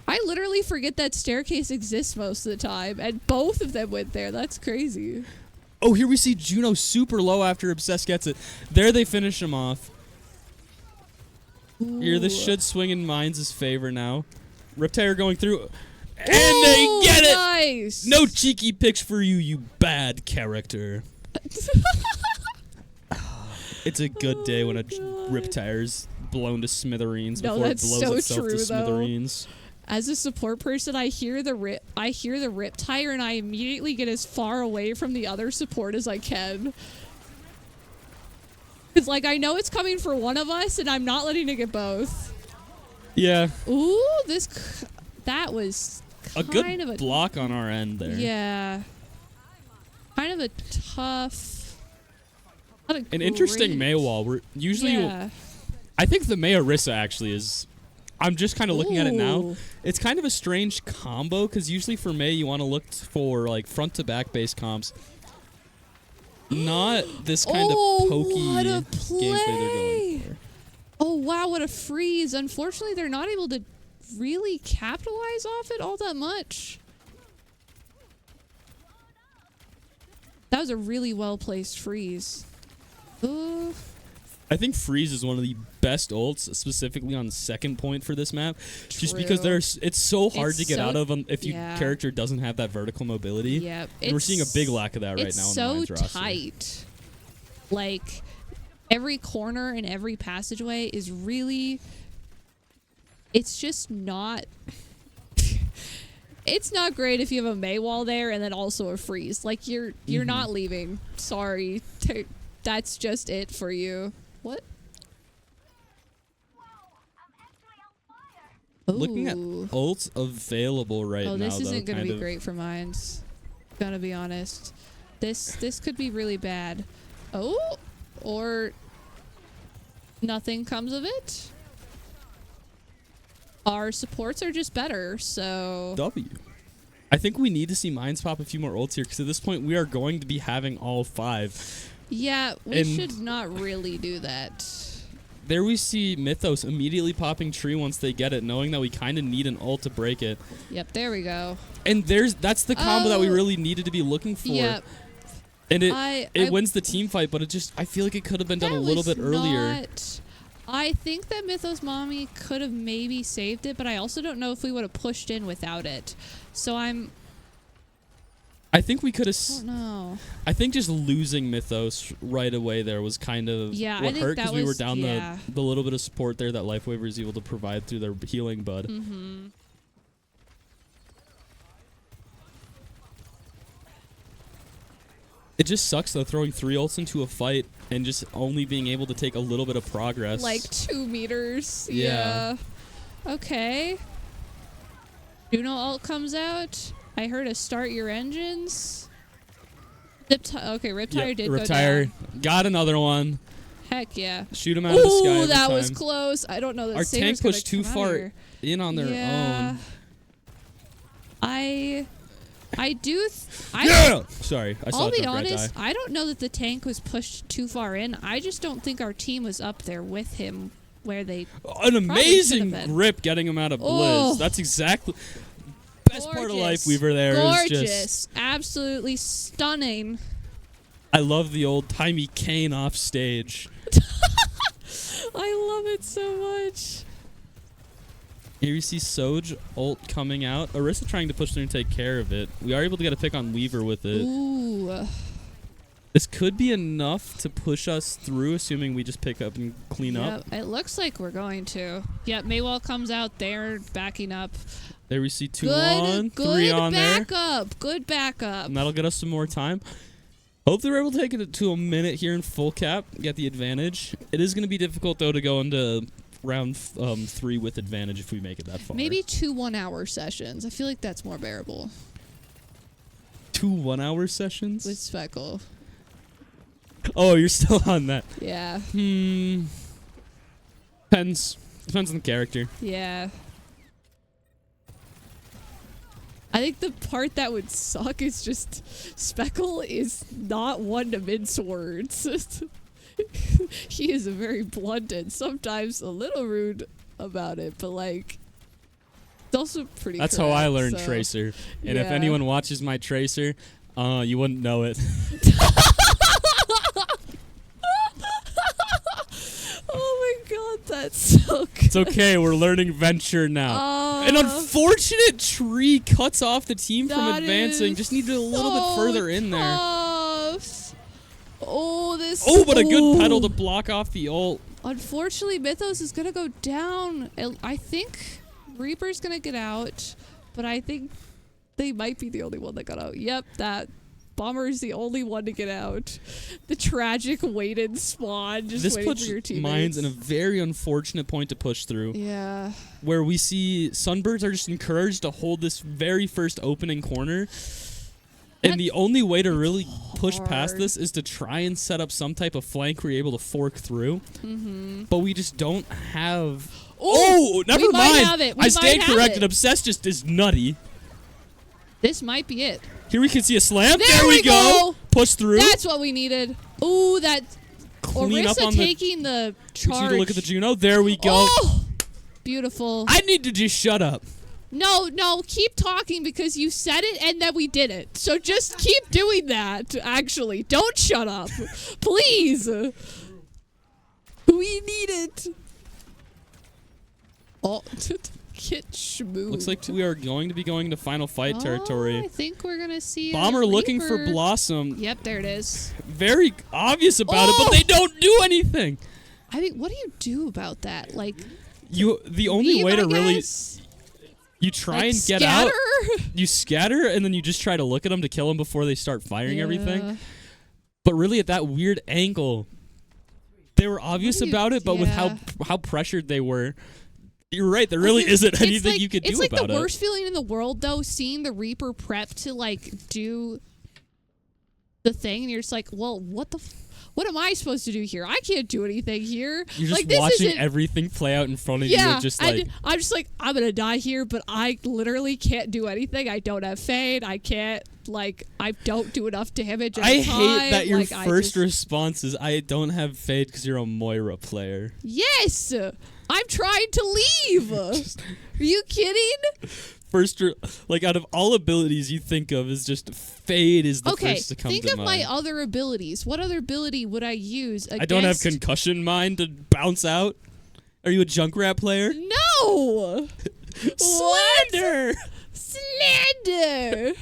I literally forget that staircase exists most of the time, and both of them went there. That's crazy. Oh, here we see Juno super low after Obsessed gets it. There they finish him off. Ooh. Here, this should swing in Mines' favor now. Riptire going through. And they get it! Nice! No cheeky picks for you, you bad character. It's a good day when a Riptire's blown to smithereens before it blows itself to smithereens. As a support person, I hear the Riptire and I immediately get as far away from the other support as I can. Cause like I know it's coming for one of us, and I'm not letting it get both. Yeah. Ooh, that was a good block on our end there. Yeah. Kind of a tough. An interesting Mei wall. We're usually, I think the Mei Orisa actually is. I'm just kind of looking at it now. It's kind of a strange combo because usually for Mei you want to look for like front to back base comps. Not this kind of pokey gameplay they're going for. Oh wow, what a freeze! Unfortunately, they're not able to really capitalize off it all that much. That was a really well placed freeze. I think freeze is one of the best ults, specifically on second point for this map. True. Just because it's so hard to get out of if your character doesn't have that vertical mobility. Yep. And we're seeing a big lack of that right now. It's so tight. Like every corner and every passageway is really. It's just not. It's not great if you have a Mei wall there and then also a freeze. Like you're not leaving. Sorry. That's just it for you. What? Looking at ults available right now. Oh, this isn't going to be great for Mines. Gonna be honest. This could be really bad. Oh, or nothing comes of it. Our supports are just better, so. W. I think we need to see Mines pop a few more ults here because at this point we are going to be having all 5. Yeah, we should not really do that. There we see Mythos immediately popping Tree once they get it, knowing that we kind of need an ult to break it. Yep, there we go. And that's the combo that we really needed to be looking for. Yep. And it wins the team fight, but I feel like it could have been done a little bit earlier. I think that Mythos Mommy could have maybe saved it, but I also don't know if we would have pushed in without it. So I think we could have. Oh no! I think just losing Mythos right away there was kind of what hurt because we were down the little bit of support there that Lifewave was able to provide through their healing bud. Mm-hmm. It just sucks though throwing 3 ults into a fight and just only being able to take a little bit of progress. Like 2 meters. Yeah. Okay. Juno ult comes out. I heard a start your engines. Okay, Riptire did go down. Got another one. Heck yeah. Shoot them out of the sky Ooh, every that was time. close. I don't know that Our Saber's tank pushed gonna too come out far here. in on their own. I do. Sorry, I saw I'll a be Junkrat honest. die. I don't know that the tank was pushed too far in. I just don't think our team was up there with him where they. An amazing been. grip getting him out of Blizz. Oh. That's exactly best part of Life Gorgeous. Weaver there. Gorgeous. Is just, Absolutely stunning. I love the old timey cane off stage. I love it so much. Here you see Soj ult coming out. Orisa trying to push through and take care of it. We are able to get a pick on Weaver with it. Ooh. This could be enough to push us through, assuming we just pick up and clean up. It looks like we're going to. Yep, Maywell comes out there backing up. There we see 2 on, 3 on there. Good backup. And that'll get us some more time. Hopefully we're able to take it to a minute here in full cap, get the advantage. It is going to be difficult, though, to go into round 3 with advantage if we make it that far. Maybe 2 1-hour sessions. I feel like that's more bearable. 2 1-hour sessions? With Speckle. Oh, you're still on that. Yeah. Depends on the character. Yeah. I think the part that would suck is just Speckle is not one to mince words. He is very blunt and sometimes a little rude about it, but like it's also pretty That's correct, how I learned so, Tracer. And if yeah. anyone watches my Tracer, you wouldn't know it. Oh my god, that's so good. It's okay, we're learning Venture now. An unfortunate tree cuts off the team from that advancing. is Just need a little bit so further in there. tough. Oh, this. Oh, but a good pedal to block off the ult. Unfortunately, Mythos is gonna go down. I think Reaper's gonna get out, but I think they might be the only one that got out. Yep, that Bomber is the only one to get out. The tragic waited spawn, just This waiting for your puts teammates. Mines in a very unfortunate point to push through. Yeah. Where we see Sunbirds are just encouraged to hold this very first opening corner. And the only way to really push past hard. this is to try and set up some type of flank where you're able to fork through. But we just don't have... Oh, never we might mind. have it. We I stand might have corrected. it. Obsessed just is nutty. This might be it. Here we can see a slam. There we we go. go. Push through. That's what we needed. Ooh, that Clean up Orisa on the... taking the We charge. need to look at the Juno. There we go. Oh, beautiful. I need to just shut up. No, keep talking because you said it and then we did it. So just keep doing that, actually. Don't shut up. Please. We need it. Oh, get schmooved. Looks like we are going to be going to final fight territory. I think we're going to see Bomber looking for Reaper. Blossom. Yep, there it is. Very obvious about it, but they don't do anything. I mean, what do you do about that? Like, The only leave, way to I really... guess? You try Like, and get scatter? out. You scatter, and then you just try to look at them to kill them before they start firing everything. But really, at that weird angle, they were obvious about it, but with how pressured they were, you're right. There really isn't anything you could do about it. It's like the worst feeling in the world, though, seeing the Reaper prep to, like, do the thing, and you're just like, well, what am I supposed to do here? I can't do anything here. You're just like, this watching isn't- everything play out in front of you. Yeah, And just like, I'm just like, I'm gonna die here, but I literally can't do anything. I don't have fade. I can't, like, I don't do enough damage at I a time. hate that your Like, I first just- response is, I don't have fade because you're a Moira player. Yes! I'm trying to leave! Are you kidding? Out of all abilities you think of, is just fade is the first to come think to of mind. my other abilities. What other ability would I use against... I don't have concussion mind to bounce out. Are you a Junkrat player? No! Slander! Slander!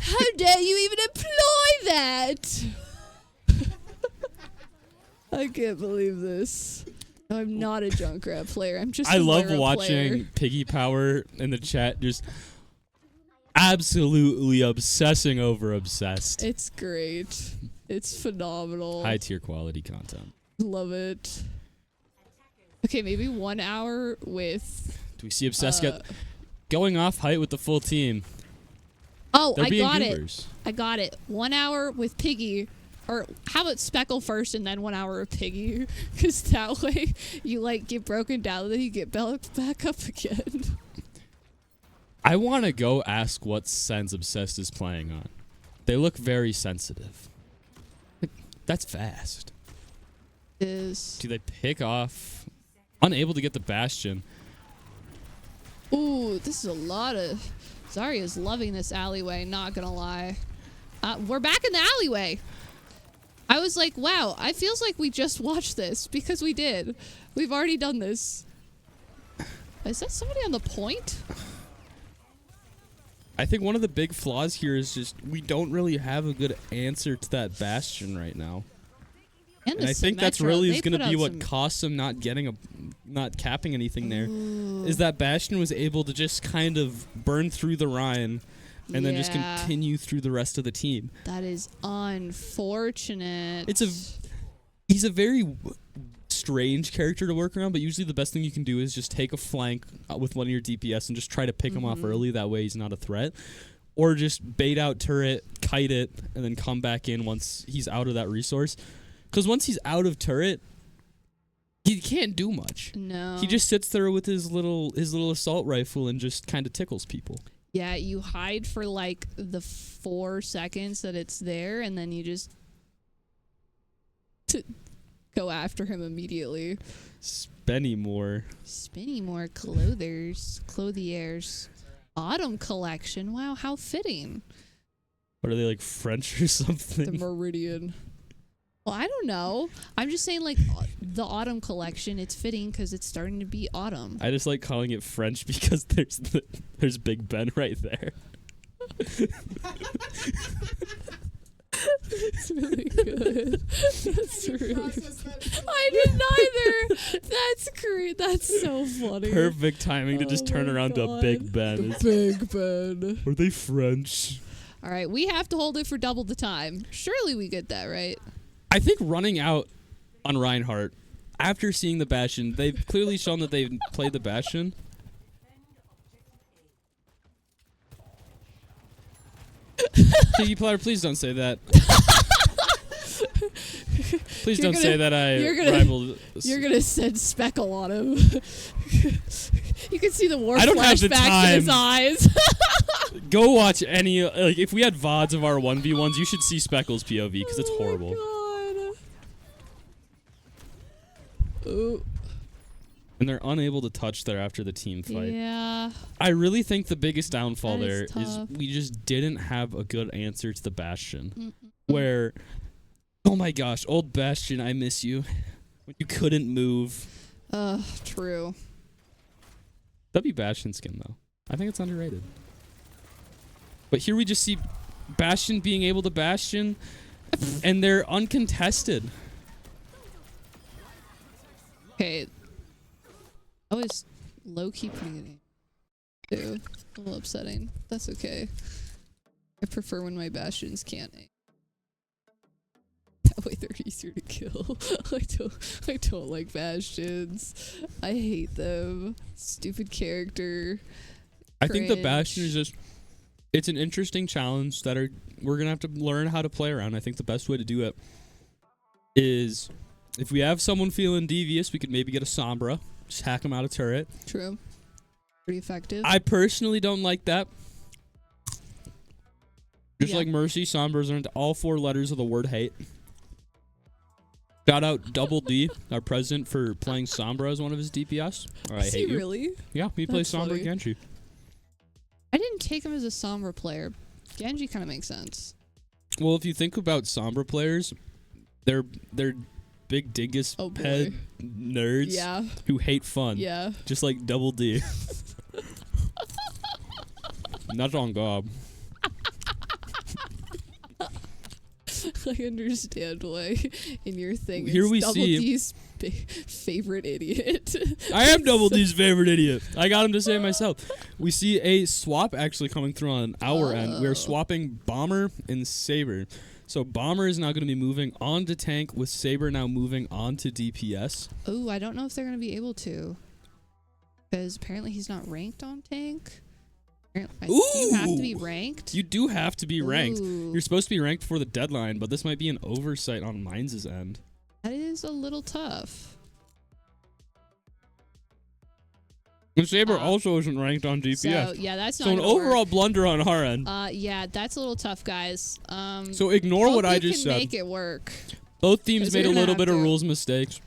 How dare you even employ that? I can't believe this. I'm not a Junkrat player. I'm just I a love Moira watching player. Piggy Power in the chat just absolutely obsessing over obsessed. It's great. It's phenomenal. High tier quality content. Love it. Okay, maybe 1 hour with... Do we see obsessed going off height with the full team? Oh, They're I being got goobers. it. I got it. 1 hour with Piggy or how about Speckle first and then 1 hour of Piggy? Because that way you like get broken down and then you get back up again. I want to go ask what Sense Obsessed is playing on. They look very sensitive. Like, that's fast. Do they pick off? Unable to get the Bastion. Ooh, this is a lot of... Zarya's loving this alleyway, not gonna lie. We're back in the alleyway. I was like, wow, I feels like we just watched this because we did. We've already done this. Is that somebody on the point? I think one of the big flaws here is just we don't really have a good answer to that Bastion right now. And I think that's really is going to be what costs them not capping anything there. Is that Bastion was able to just kind of burn through the Rhine and then just continue through the rest of the team. That is unfortunate. He's a very strange character to work around, but usually the best thing you can do is just take a flank with one of your DPS and just try to pick him off early. That way he's not a threat. Or just bait out turret, kite it, and then come back in once he's out of that resource. Because once he's out of turret, he can't do much. No. He just sits there with his little assault rifle and just kind of tickles people. Yeah, you hide for like the 4 seconds that it's there, and then you just go after him immediately. Spennymore clothiers. Autumn collection. Wow, how fitting. What are they, like French or something? The Meridian. Well, I don't know. I'm just saying, like, the autumn collection, it's fitting because it's starting to be autumn. I just like calling it French because there's Big Ben right there. That's really good. That's really good. I didn't either. That's great. That's so funny. Perfect timing to just turn around to Big Ben. Big Ben. Are they French? All right, we have to hold it for double the time. Surely we get that, right? I think running out on Reinhardt, after seeing the Bastion, they've clearly shown that they've played the Bastion. Piggy Platter, please don't say that. Please don't say that I rivaled. You're gonna send Speckle on him. You can see the war I don't have the flashbacks in his eyes. Go watch any, like, if we had VODs of our 1v1s, you should see Speckle's POV because it's horrible. Ooh. And they're unable to touch there after the team fight. Yeah. I really think the biggest downfall there is tough. we just didn't have a good answer to the Bastion. Where, oh my gosh, old Bastion, I miss you. When you couldn't move. True. W Bastion skin, though. I think it's underrated. But here we just see Bastion being able to Bastion, and they're uncontested. Okay. I was low-key putting it in. Too. A little upsetting. That's okay. I prefer when my Bastions can't aim. That way they're easier to kill. I don't like Bastions. I hate them. Stupid character. I think the Cringe. Bastion is just, it's an interesting challenge that we're going to have to learn how to play around. I think the best way to do it is, if we have someone feeling devious, we could maybe get a Sombra. Just hack them out of turret. True. Pretty effective. I personally don't like that. Just Yeah. like Mercy, Sombras are into all 4 letters of the word hate. Shout out Double D, our president, for playing Sombra as one of his DPS. Or I Is hate he you. really? Yeah, he plays That's Sombra funny. Genji. I didn't take him as a Sombra player. Genji kind of makes sense. Well, if you think about Sombra players, they're big dingus Oh, boy. head nerds Yeah. who hate fun. Yeah. Just like Double D. Not on God. I understand why in your thing Here it's we Double see- D's favorite idiot. I am Double D's favorite idiot. I got him to say it myself. We see a swap actually coming through on our end. We're swapping Bomber and Saber. So Bomber is now going to be moving on to tank, with Saber now moving on to DPS. Oh, I don't know if they're going to be able to. Because apparently he's not ranked on tank. Do you have to be ranked? You do have to be ranked. Ooh. You're supposed to be ranked for the deadline, but this might be an oversight on Mines' end. That is a little tough. And Saber also isn't ranked on DPS. So yeah, that's not So an gonna overall work. blunder on our end. Yeah, that's a little tough, guys. So ignore hope what I you just can said. make it work. Both teams 'Cause made a you're gonna little have bit of to. rules mistakes.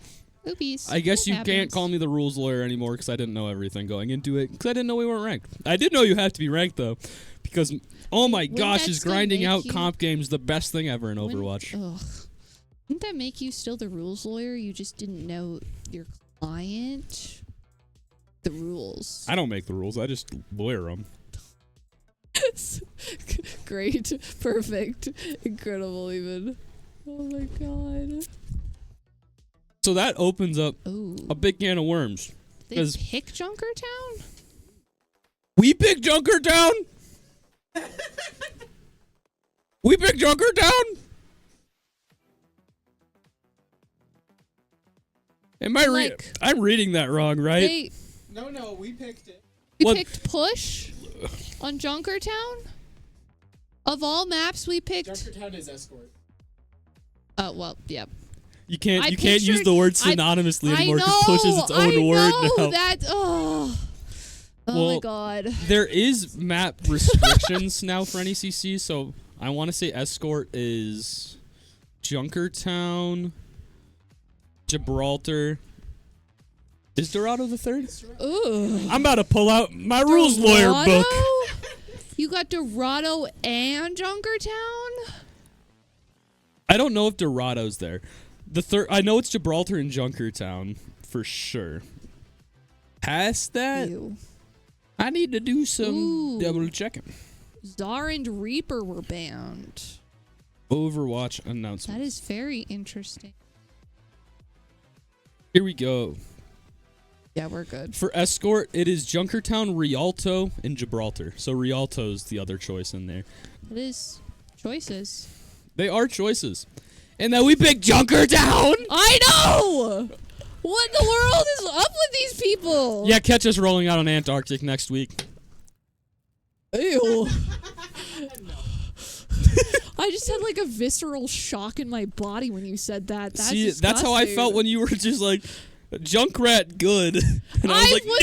Oopies. I guess It you can't happens. call me the rules lawyer anymore because I didn't know everything going into it. Because I didn't know we weren't ranked. I did know you have to be ranked though, because oh my Wouldn't gosh, that is still grinding make out you- comp games the best thing ever in Overwatch? Wouldn't that make you still the rules lawyer? You just didn't know your client. The rules. I don't make the rules. I just lawyer them. Great. Perfect. Incredible even. Oh my god. So that opens up Ooh. a big can of worms. They 'cause- pick Junkertown? We picked Junkertown. We picked Junkertown. Am I Like- I'm reading that wrong, right? They No, we picked it. we What- picked Push on Junkertown? Of all maps we picked Junkertown is escort. Oh well, yeah. You can't I use pictured- the word I- synonymously I anymore know, because push is its own word I know now. that oh my Well, god. There is map restrictions now for NECC, so I want to say escort is Junkertown, Gibraltar. Is Dorado the third? Ooh. I'm about to pull out my rules lawyer book. You got Dorado and Junkertown? I don't know if Dorado's there. The third, I know it's Gibraltar and Junkertown for sure. Past that, Ew. I need to do some Ooh. double checking. Czar and Reaper were banned. Overwatch announcement. That is very interesting. Here we go. Yeah, we're good. For escort, it is Junkertown, Rialto, and Gibraltar. So Rialto's the other choice in there. It is choices. They are choices. And then we picked Junkertown! I know! What in the world is up with these people? Yeah, catch us rolling out on Antarctic next week. Ew. I just had like a visceral shock in my body when you said that. That's See, that's how I disgusting. felt when you were just like, Junkrat good. And I was like, That,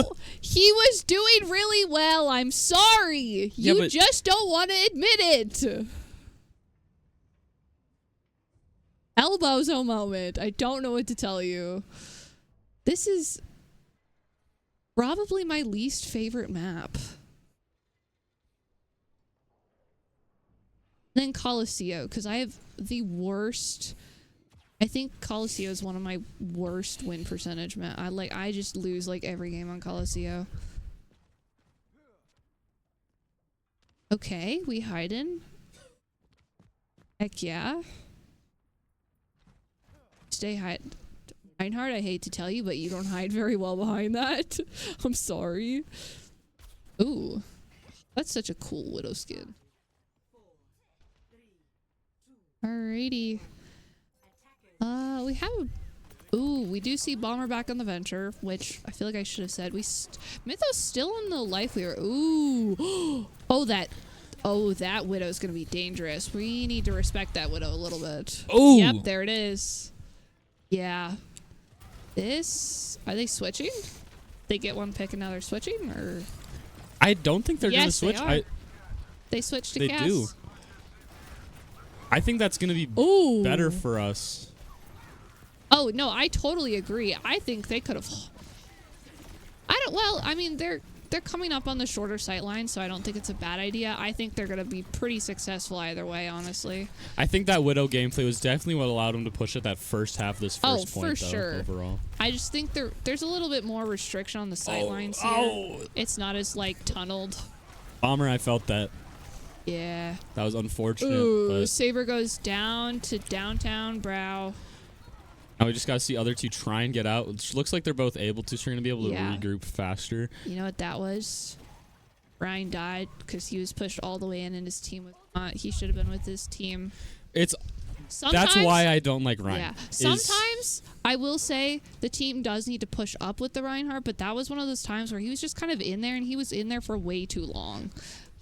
no! he was doing really well. I'm sorry. Yeah, You but- just don't want to admit it. Elbozo moment. I don't know what to tell you. This is probably my least favorite map. Then Coliseum, because I have the worst. I think Coliseum is one of my worst win percentage map. I just lose like every game on Coliseum. Okay, we hide in. Heck yeah. Stay hide. Reinhardt, I hate to tell you, but you don't hide very well behind that. I'm sorry. Ooh. That's such a cool Widow skin. Alrighty. We have ooh, we do see Bomber back on the Venture, which I feel like I should have said. Mythos still in the life we were. Ooh. Oh, that Widow's gonna be dangerous. We need to respect that Widow a little bit. Ooh. Yep, there it is. Yeah. Are they switching? They get one pick and now they're switching, or I don't think they're going to Yes, they switch. are. They switched to They Cass. do. I think that's going to be Ooh. better for us. Oh no, I totally agree. I think they could have. I mean, they're coming up on the shorter sight line, so I don't think it's a bad idea. I think they're gonna be pretty successful either way, honestly. I think that Widow gameplay was definitely what allowed him to push it that first half of this first Oh, point, for though, sure. overall. I just think there's a little bit more restriction on the sight lines here. Oh. It's not as like tunneled. Bomber, I felt that. Yeah. That was unfortunate. Ooh, But Saber goes down to downtown Brow. now we just got to see other two try and get out. It looks like they're both able to. So you're going to be able to Yeah. regroup faster. You know what that was? Ryan died because he was pushed all the way in and his team was not. He should have been with his team. It's Sometimes, That's why I don't like Ryan. Yeah. is- Sometimes I will say the team does need to push up with the Reinhardt, but that was one of those times where he was just kind of in there, and he was in there for way too long.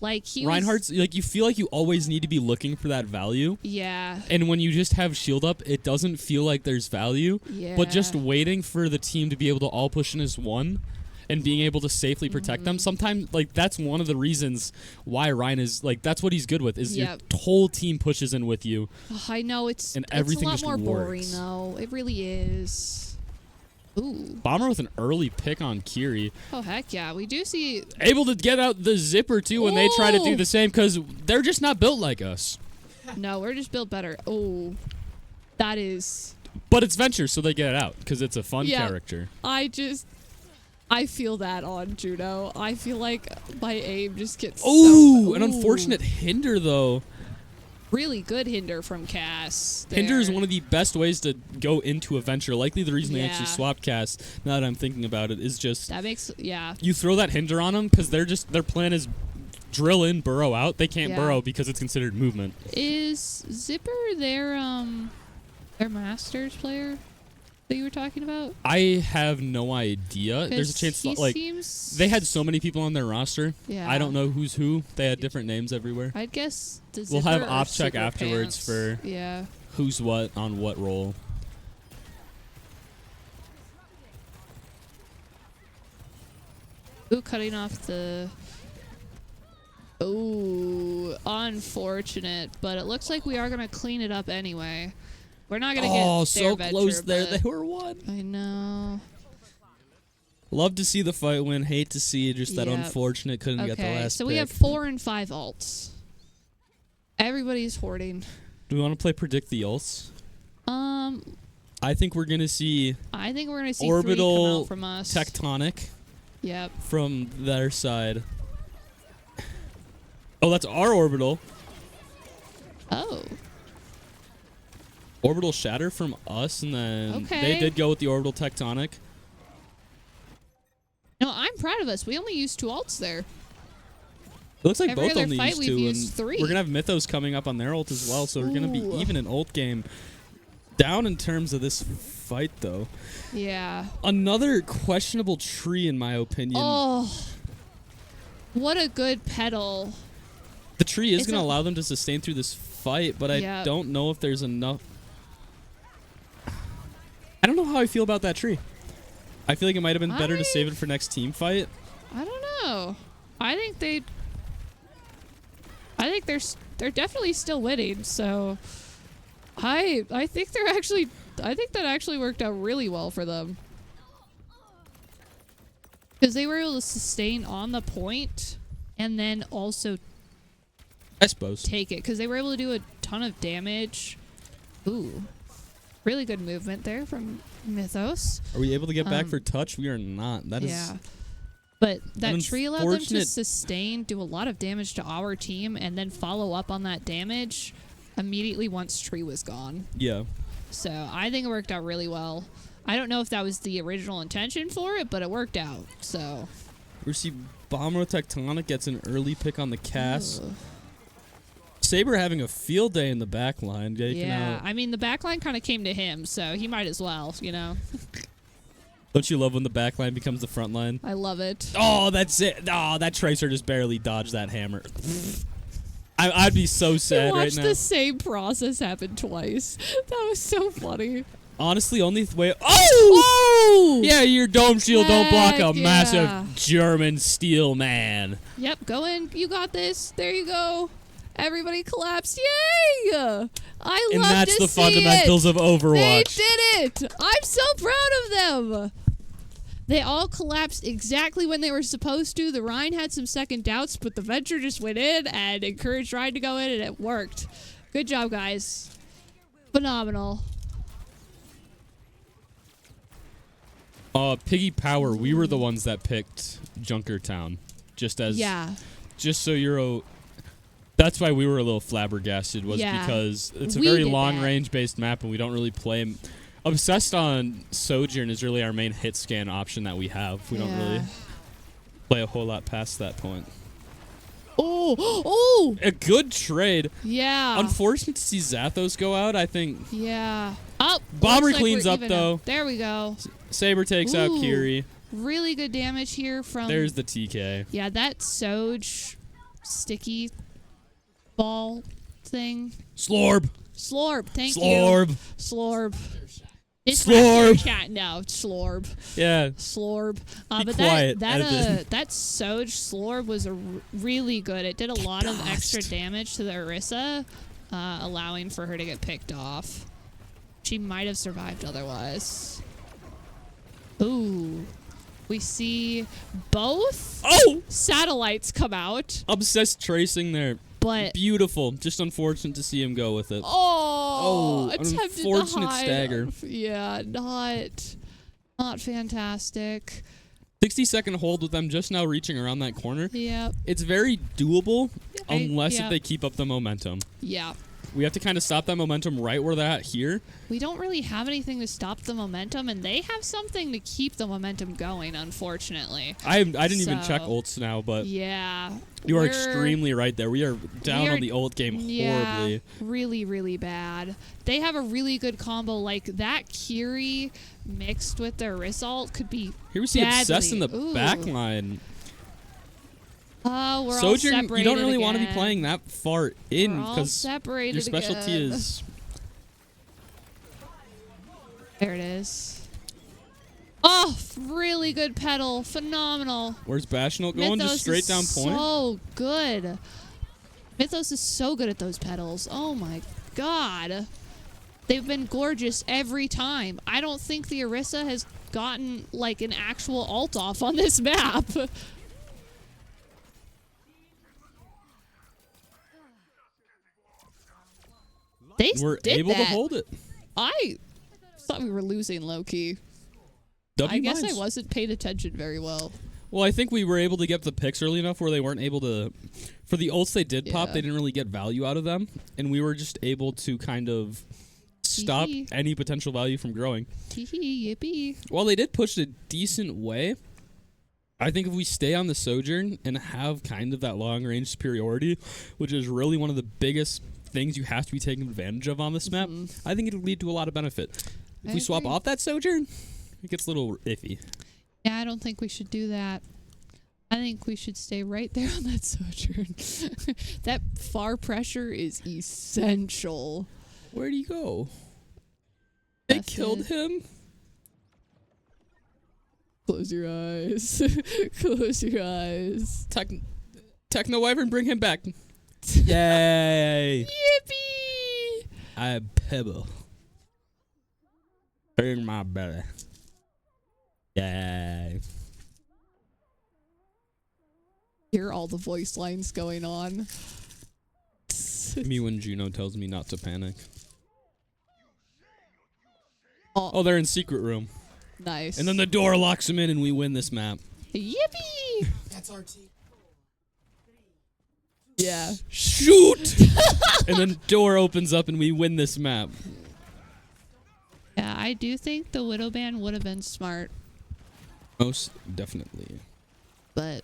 Like Reinhardt's like, you feel like you always need to be looking for that value. Yeah. And when you just have shield up, it doesn't feel like there's value. Yeah. But just waiting for the team to be able to all push in as one and being able to safely protect them, sometimes like that's one of the reasons why Ryan is like, that's what he's good with, is your whole team pushes in with you. Oh, I know it's everything a lot just more boring works. though. It really is. Ooh. Bomber with an early pick on Kiri. Oh heck yeah, we do see Able to get out the zipper too when they try to do the same, because they're just not built like us. No, we're just built better. Oh, that is. But it's Venture, so they get it out because it's a fun character. I feel that on Juno. I feel like my aim just gets An unfortunate hinder though. Really good hinder from Cass. Hinder is one of the best ways to go into a Venture. Likely the reason they actually swapped Cass, now that I'm thinking about it, is just that makes you throw that hinder on them because their plan is drill in, burrow out. They can't burrow because it's considered movement. Is Zipper their Masters player that you were talking about? I have no idea. There's a chance like they had so many people on their roster. Yeah. I don't know who's who. They had different names everywhere. I'd guess we'll have op check afterwards for who's what on what role. Ooh, cutting off the. Ooh, unfortunate, but it looks like we are gonna clean it up anyway. We're not gonna get so Venture, close there. They were one. I know. Love to see the fight win. Hate to see just that unfortunate couldn't get the last so pick. we have 4 and 5 ults. Everybody's hoarding. Do we want to play predict the ults? I think we're gonna see. I think we're gonna see orbital 3 come out from us. Tectonic. Yep. From their side. Oh, that's our orbital. Oh. Orbital Shatter from us, and then they did go with the Orbital Tectonic. No, I'm proud of us. We only used 2 ults there. It looks like Every both other only fight used we've 2, used and 3. we're gonna have Mythos coming up on their ult as well, so we're gonna be even an ult game. Down in terms of this fight, though. Yeah. Another questionable tree, in my opinion. Oh, what a good pedal. The tree is gonna allow them to sustain through this fight, but I don't know if there's enough. I don't know how I feel about that tree. I feel like it might have been better to save it for next team fight. I don't know. I think they're definitely still winning. So I think that actually worked out really well for them because they were able to sustain on the point and then also I suppose take it because they were able to do a ton of damage. Ooh. Really good movement there from Mythos. Are we able to get back for touch? We are not. That is. But that tree allowed them to sustain, do a lot of damage to our team, and then follow up on that damage immediately once tree was gone. Yeah. So I think it worked out really well. I don't know if that was the original intention for it, but it worked out. So. We see Bomber Tectonic gets an early pick on the Cass. Saber having a field day in the back line. I mean, the back line kind of came to him, so he might as well, you know. Don't you love when the back line becomes the front line? I love it. Oh, that's it. Oh, that Tracer just barely dodged that hammer. I'd be so sad right now. Watch the same process happen twice. That was so funny. Honestly, only way. Oh! Yeah, your dome shield don't block a massive German steel man. Yep, go in. You got this. There you go. Everybody collapsed. Yay! I love to see it. And that's the fundamentals of Overwatch. They did it. I'm so proud of them. They all collapsed exactly when they were supposed to. The Rhine had some second doubts, but the Venture just went in and encouraged Rhine to go in, and it worked. Good job, guys. Phenomenal. Piggy Power, we were the ones that picked Junkertown. Just so you're that's why we were a little flabbergasted, was because it's a very long-range based map, and we don't really play. Obsessed on Sojourn is really our main hit scan option that we have. We don't really play a whole lot past that point. Oh, oh, A good trade. yeah. Unfortunate to see Zathos go out, I think. Yeah. Oh, Bomber looks like cleans we're up, even though. now. There we go. Saber takes out Ooh. Kiri. Really good damage here from... There's the TK. Yeah, that Soj sticky ball thing. Slorb. Slorb, thank Slorb. you. Slorb. It's Slorb. not chat now. Slorb. Yeah. Slorb. Be But quiet, that Edvin. that Soj Slorb was really good. It did a lot of extra damage to the Orisa, allowing for her to get picked off. She might have survived otherwise. Ooh. We see both satellites come out, Obsessed tracing there. but Beautiful. Just unfortunate to see him go with it. oh, attempted unfortunate to hide. stagger. Yeah, not fantastic. 60-second hold with them just now reaching around that corner. Yep. It's very doable unless yeah. if they keep up the momentum. Yeah. We have to kind of stop that momentum right where they're at here. We don't really have anything to stop the momentum, and they have something to keep the momentum going, unfortunately. I didn't even check So, ults now, but Yeah. you are We're- extremely right there. We are down we are- on the ult game Yeah, horribly. really, really bad. They have a really good combo. Like, that Kiri mixed with their Result could be Here we see Obsessed in the Ooh. back line. Oh, we're all Sojourn, separated you don't really want to be again. playing that far in We're all because separated your specialty again. is... There it is. Oh, really good pedal. Phenomenal. Where's Bashnell going? Mythos Just straight is down point? So good. Mythos is so good at those pedals. Oh my god. They've been gorgeous every time. I don't think the Orisa has gotten like an actual ult off on this map. They We're did able that. to hold it. I thought we were losing low-key. I guess I wasn't paying attention very well. Well, I think we were able to get the picks early enough where they weren't able to... For the ults they did pop, Yeah. they didn't really get value out of them. And we were just able to kind of stop Hee hee. any potential value from growing. Hee yippee. While they did push it a decent way, I think if we stay on the Sojourn and have kind of that long-range superiority, which is really one of the biggest things you have to be taking advantage of on this map, I think it'll lead to a lot of benefit. If I we swap agree. off that Sojourn, it gets a little iffy. Yeah, I don't think we should do that. I think we should stay right there on that Sojourn. That far pressure is essential. Where'd he go? They Left killed it. him? Close your eyes. Close your eyes. Techno Wyvern, bring him back. Yay! Yippee! I have Pebble. Bring my belly. Yay. Hear all the voice lines going on. Me when Juno tells me not to panic. Oh, They're in secret room. nice. And then the door locks him in and we win this map. Yippee! That's our team. Yeah. Shoot! And then the door opens up and we win this map. Yeah, I do think the Widow ban would have been smart, Most definitely. but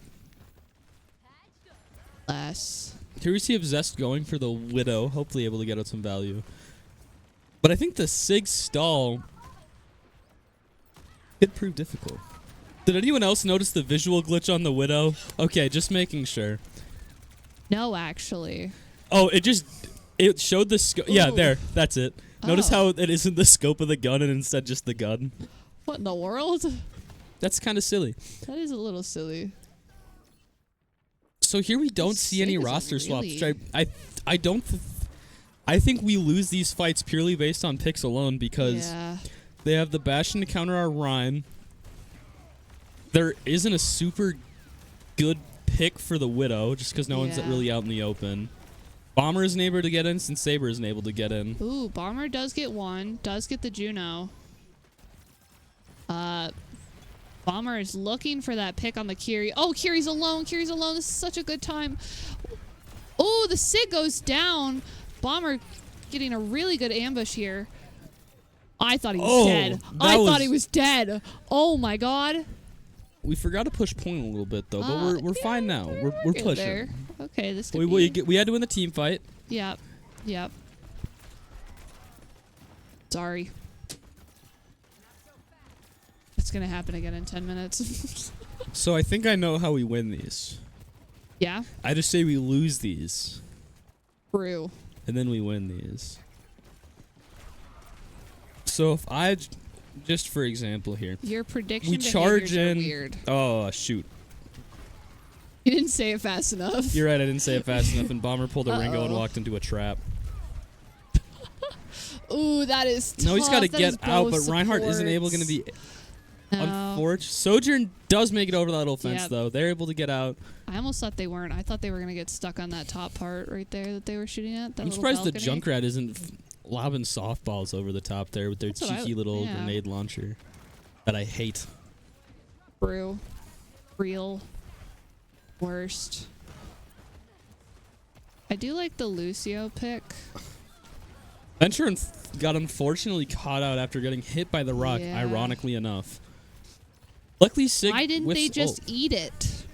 less. Here we see Obsessed going for the Widow, hopefully able to get out some value. But I think the Sig stall could prove difficult. Did anyone else notice the visual glitch on the Widow? Okay, just making sure. No, actually. Oh, it showed the scope. Yeah, Ooh. there. That's it. Notice Oh. how it isn't the scope of the gun and instead just the gun. What in the world? That's kind of silly. That is a little silly. So here we don't see any Sig is roster swaps. really- Which I don't. I think we lose these fights purely based on picks alone because Yeah. they have the Bastion to counter our Rhyme. There isn't a super good pick for the Widow just because no one's Yeah. really out in the open. Bomber isn't able to get in since Saber isn't able to get in. Ooh, Bomber does get one. Does get the Juno. Bomber is looking for that pick on the Kiri. Oh, Kiri's alone. Kiri's alone. This is such a good time. Oh, the Sig goes down. Bomber getting a really good ambush here. I thought he was dead. I thought he was dead. Oh my god. We forgot to push point a little bit though, but we're Yeah, fine now. We're good pushing. there. Okay, this could We had to win the team fight. Yep. Yep. Sorry. It's gonna happen again in 10 minutes. So I think I know how we win these. Yeah? I just say we lose these. True. And then we win these. So if I, just for example here, Your prediction we charge behaviors are in. weird. Oh shoot! You didn't say it fast enough. You're right. I didn't say it fast enough. And Bomber pulled a Ringo and Uh-oh. walked into a trap. Ooh, that is tough. No, he's got to That get is out, both but Reinhardt isn't able supports. going to be. No. Unfortunate. Sojourn does make it over that little fence Yep. though. They're able to get out. I almost thought they weren't. I thought they were gonna get stuck on that top part right there that they were shooting at. That I'm little surprised the balcony. Junkrat isn't lobbing softballs over the top there with their That's what I- cheeky little yeah. grenade launcher that I hate. Brew. Real. Worst. I do like the Lucio pick. Venture got unfortunately caught out after getting hit by the rock, Yeah. ironically enough. Luckily, Sig Why didn't they whiffs just ult. eat it?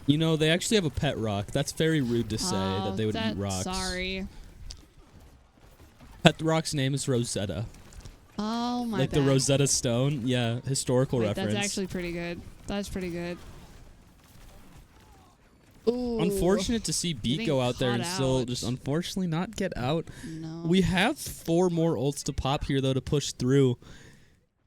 You know, they actually have a pet rock. That's very rude to say Oh, that they would eat rocks. Sorry. Pet rock's name is Rosetta. Oh my Like bad. the Rosetta Stone. Yeah, historical Wait, reference. that's actually pretty good. That's pretty good. Ooh. Unfortunate to see Beat Getting go out there and caught still out. just unfortunately not get out. No. We have 4 more ults to pop here, though, to push through.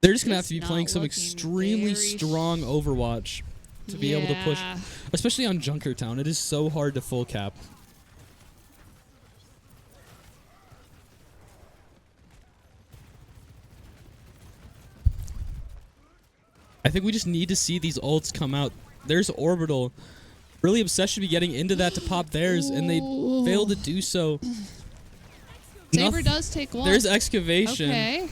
They're just going to have It's to be not playing some looking extremely very strong Overwatch to be able to push. Yeah. Especially on Junkertown. It is so hard to full cap. I think we just need to see these ults come out. There's Orbital. Really obsessed should be getting into that to pop theirs, and they Ooh. fail to do so. Saber does take one. There's Excavation. Okay.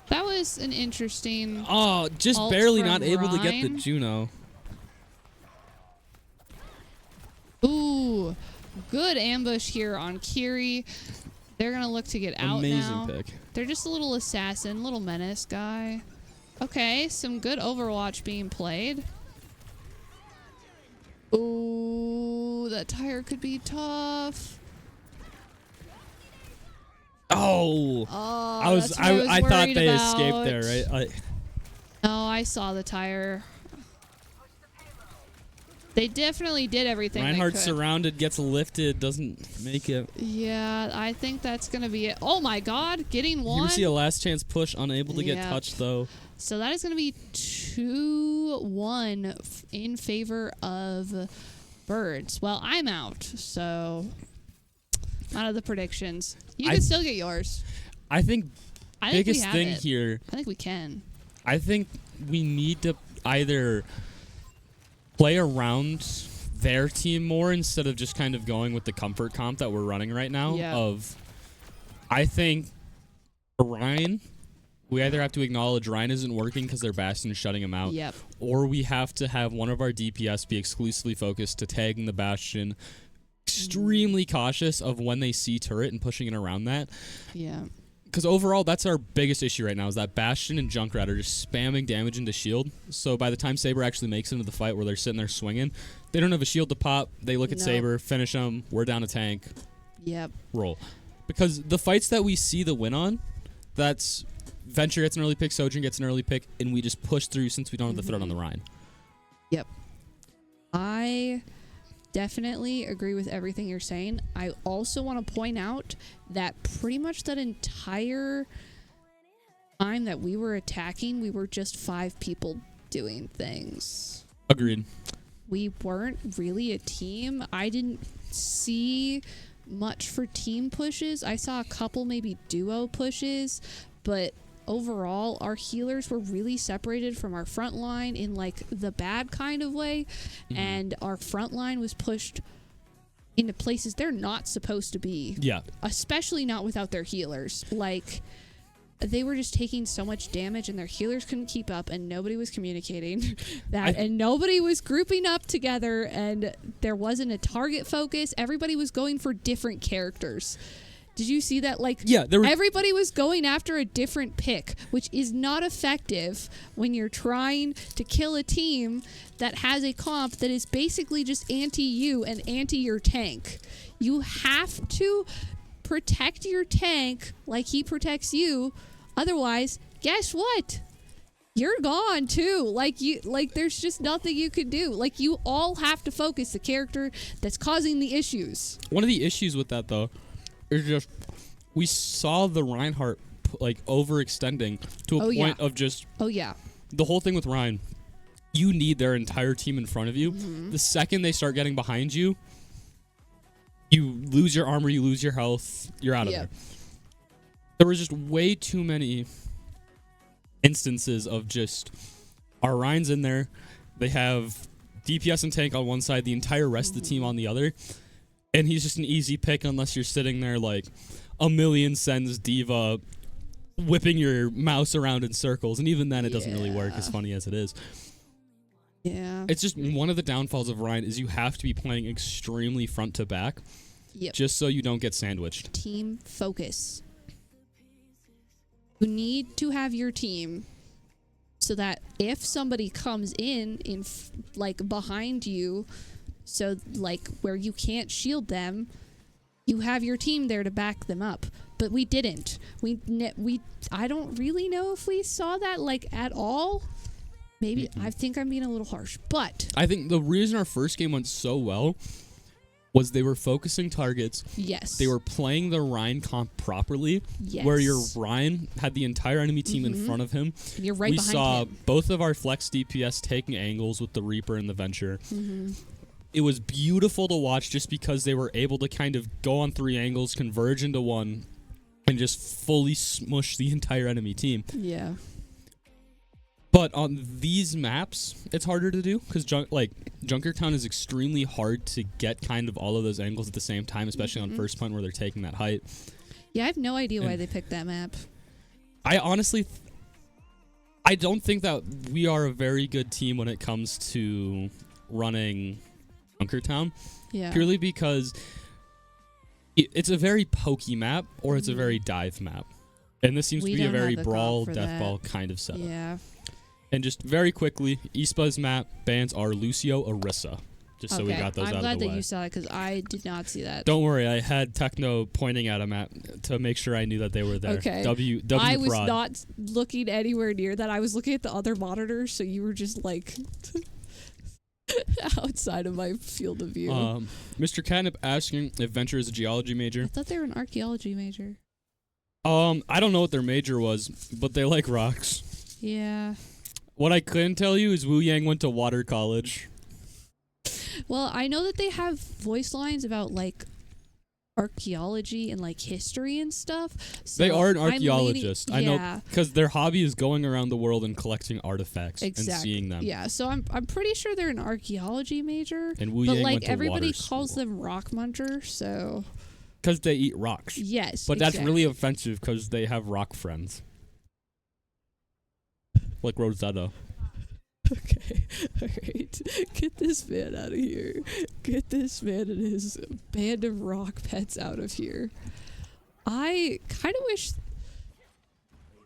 That was an interesting. Oh, just Ult barely from not able to get the Rhine. Juno. Ooh, good ambush here on Kiri. They're gonna look to get out Amazing now. pick. They're just a little assassin, little menace guy. Okay, some good Overwatch being played. Ooh, that tire could be tough. Oh, Oh, I that's what I thought worried they about. escaped there, right? No, I saw the tire. They definitely did everything Reinhardt they could. surrounded, gets lifted, doesn't make it. Yeah, I think that's going to be it. Oh my god, getting Here one. we see a last chance push, unable to get Yep. touched though. So that is going to be 2-1 in favor of Birds. Well, I'm out, so out of the predictions. You I- can still get yours. I think I think we biggest have thing it. here, I think we can. I think we need to either play around their team more instead of just kind of going with the comfort comp that we're running right now. Yeah. I think for Ryan, we either have to acknowledge Ryan isn't working because their Bastion is shutting him out, Yep. or we have to have one of our DPS be exclusively focused to tagging the Bastion, extremely cautious of when they see turret and pushing it around that. Yeah. Because overall, that's our biggest issue right now is that Bastion and Junkrat are just spamming damage into shield. So by the time Saber actually makes it into the fight where they're sitting there swinging, they don't have a shield to pop. They look at No. Saber, finish them, we're down a tank, Yep. roll. Because the fights that we see the win on, that's Venture gets an early pick, Sojourn gets an early pick, and we just push through since we don't have the threat on the Rhine. Yep. I definitely agree with everything you're saying. I also want to point out that pretty much that entire time that we were attacking, we were just 5 people doing things. Agreed. We weren't really a team. I didn't see much for team pushes. I saw a couple maybe duo pushes, but overall our healers were really separated from our front line in like the bad kind of way, and our front line was pushed into places they're not supposed to be, Yeah. especially not without their healers. Like, they were just taking so much damage and their healers couldn't keep up, and nobody was communicating that, and nobody was grouping up together, and there wasn't a target focus. Everybody was going for different characters. Did you see that? Like, Yeah, there were everybody was going after a different pick, which is not effective when you're trying to kill a team that has a comp that is basically just anti-you and anti your tank. You have to protect your tank like he protects you. Otherwise, guess what? You're gone too. Like there's just nothing you can do. Like, you all have to focus the character that's causing the issues. one of the issues with that though is just we saw the Reinhardt like overextending to a point of just Oh yeah. the whole thing with Ryan. You need their entire team in front of you. Mm-hmm. The second they start getting behind you, you lose your armor, you lose your health, you're out of Yep. there. There was just way too many instances of just our Ryan's in there. They have DPS and tank on one side, the entire rest of the team on the other, and he's just an easy pick unless you're sitting there like a million sends diva whipping your mouse around in circles, and even then it doesn't really work, as funny as it is. Yeah. It's just one of the downfalls of Ryan is you have to be playing extremely front to back Yep. just so you don't get sandwiched. Team focus. You need to have your team so that if somebody comes in like behind you, so like where you can't shield them, you have your team there to back them up. But we didn't. I don't really know if we saw that like at all. Maybe I think I'm being a little harsh, but I think the reason our first game went so well was they were focusing targets. yes, They were playing the Ryan comp properly, yes. where your Ryan had the entire enemy team in front of him. And you're right We behind saw him. both of our flex DPS taking angles with the Reaper and the Venture. Mm-hmm. It was beautiful to watch just because they were able to kind of go on 3 angles, converge into one, and just fully smush the entire enemy team. Yeah. But on these maps, it's harder to do because Junkertown is extremely hard to get kind of all of those angles at the same time, especially on first point where they're taking that height. Yeah, I have no idea why And they picked that map. I honestly, I don't think that we are a very good team when it comes to running Junkertown, Yeah. purely because it's a very pokey map or it's a very dive map. And this seems We to be a don't very have the brawl, comp for that. deathball kind of setup. Yeah. And just very quickly, Ispa's map bans are Lucio, Orisa. Just so we got those I'm out glad of the that way. you saw it because I did not see that. Don't worry, I had Techno pointing at him to make sure I knew that they were there. Okay. W I was prod. not looking anywhere near that. I was looking at the other monitors, so you were just like outside of my field of view. Mr. Catnip asking if Venture is a geology I major. thought they were an archaeology major. I don't know what their major was, but they like rocks. Yeah. What I couldn't tell you is Wu Yang went to water college. Well, I know that they have voice lines about like archaeology and like history and stuff. So They are an I'm leaning- archaeologist. I know Yeah. because their hobby is going around the world and collecting artifacts and seeing them. Yeah, so I'm pretty sure they're an archaeology major. And Wu But Yang like went to everybody water calls school. them rock muncher, so Because they eat rocks. yes. But that's exactly. really offensive because they have rock friends. Like Rosetta. Okay, alright. Get this man out of here. Get this man and his band of rock pets out of here. I kind of wish...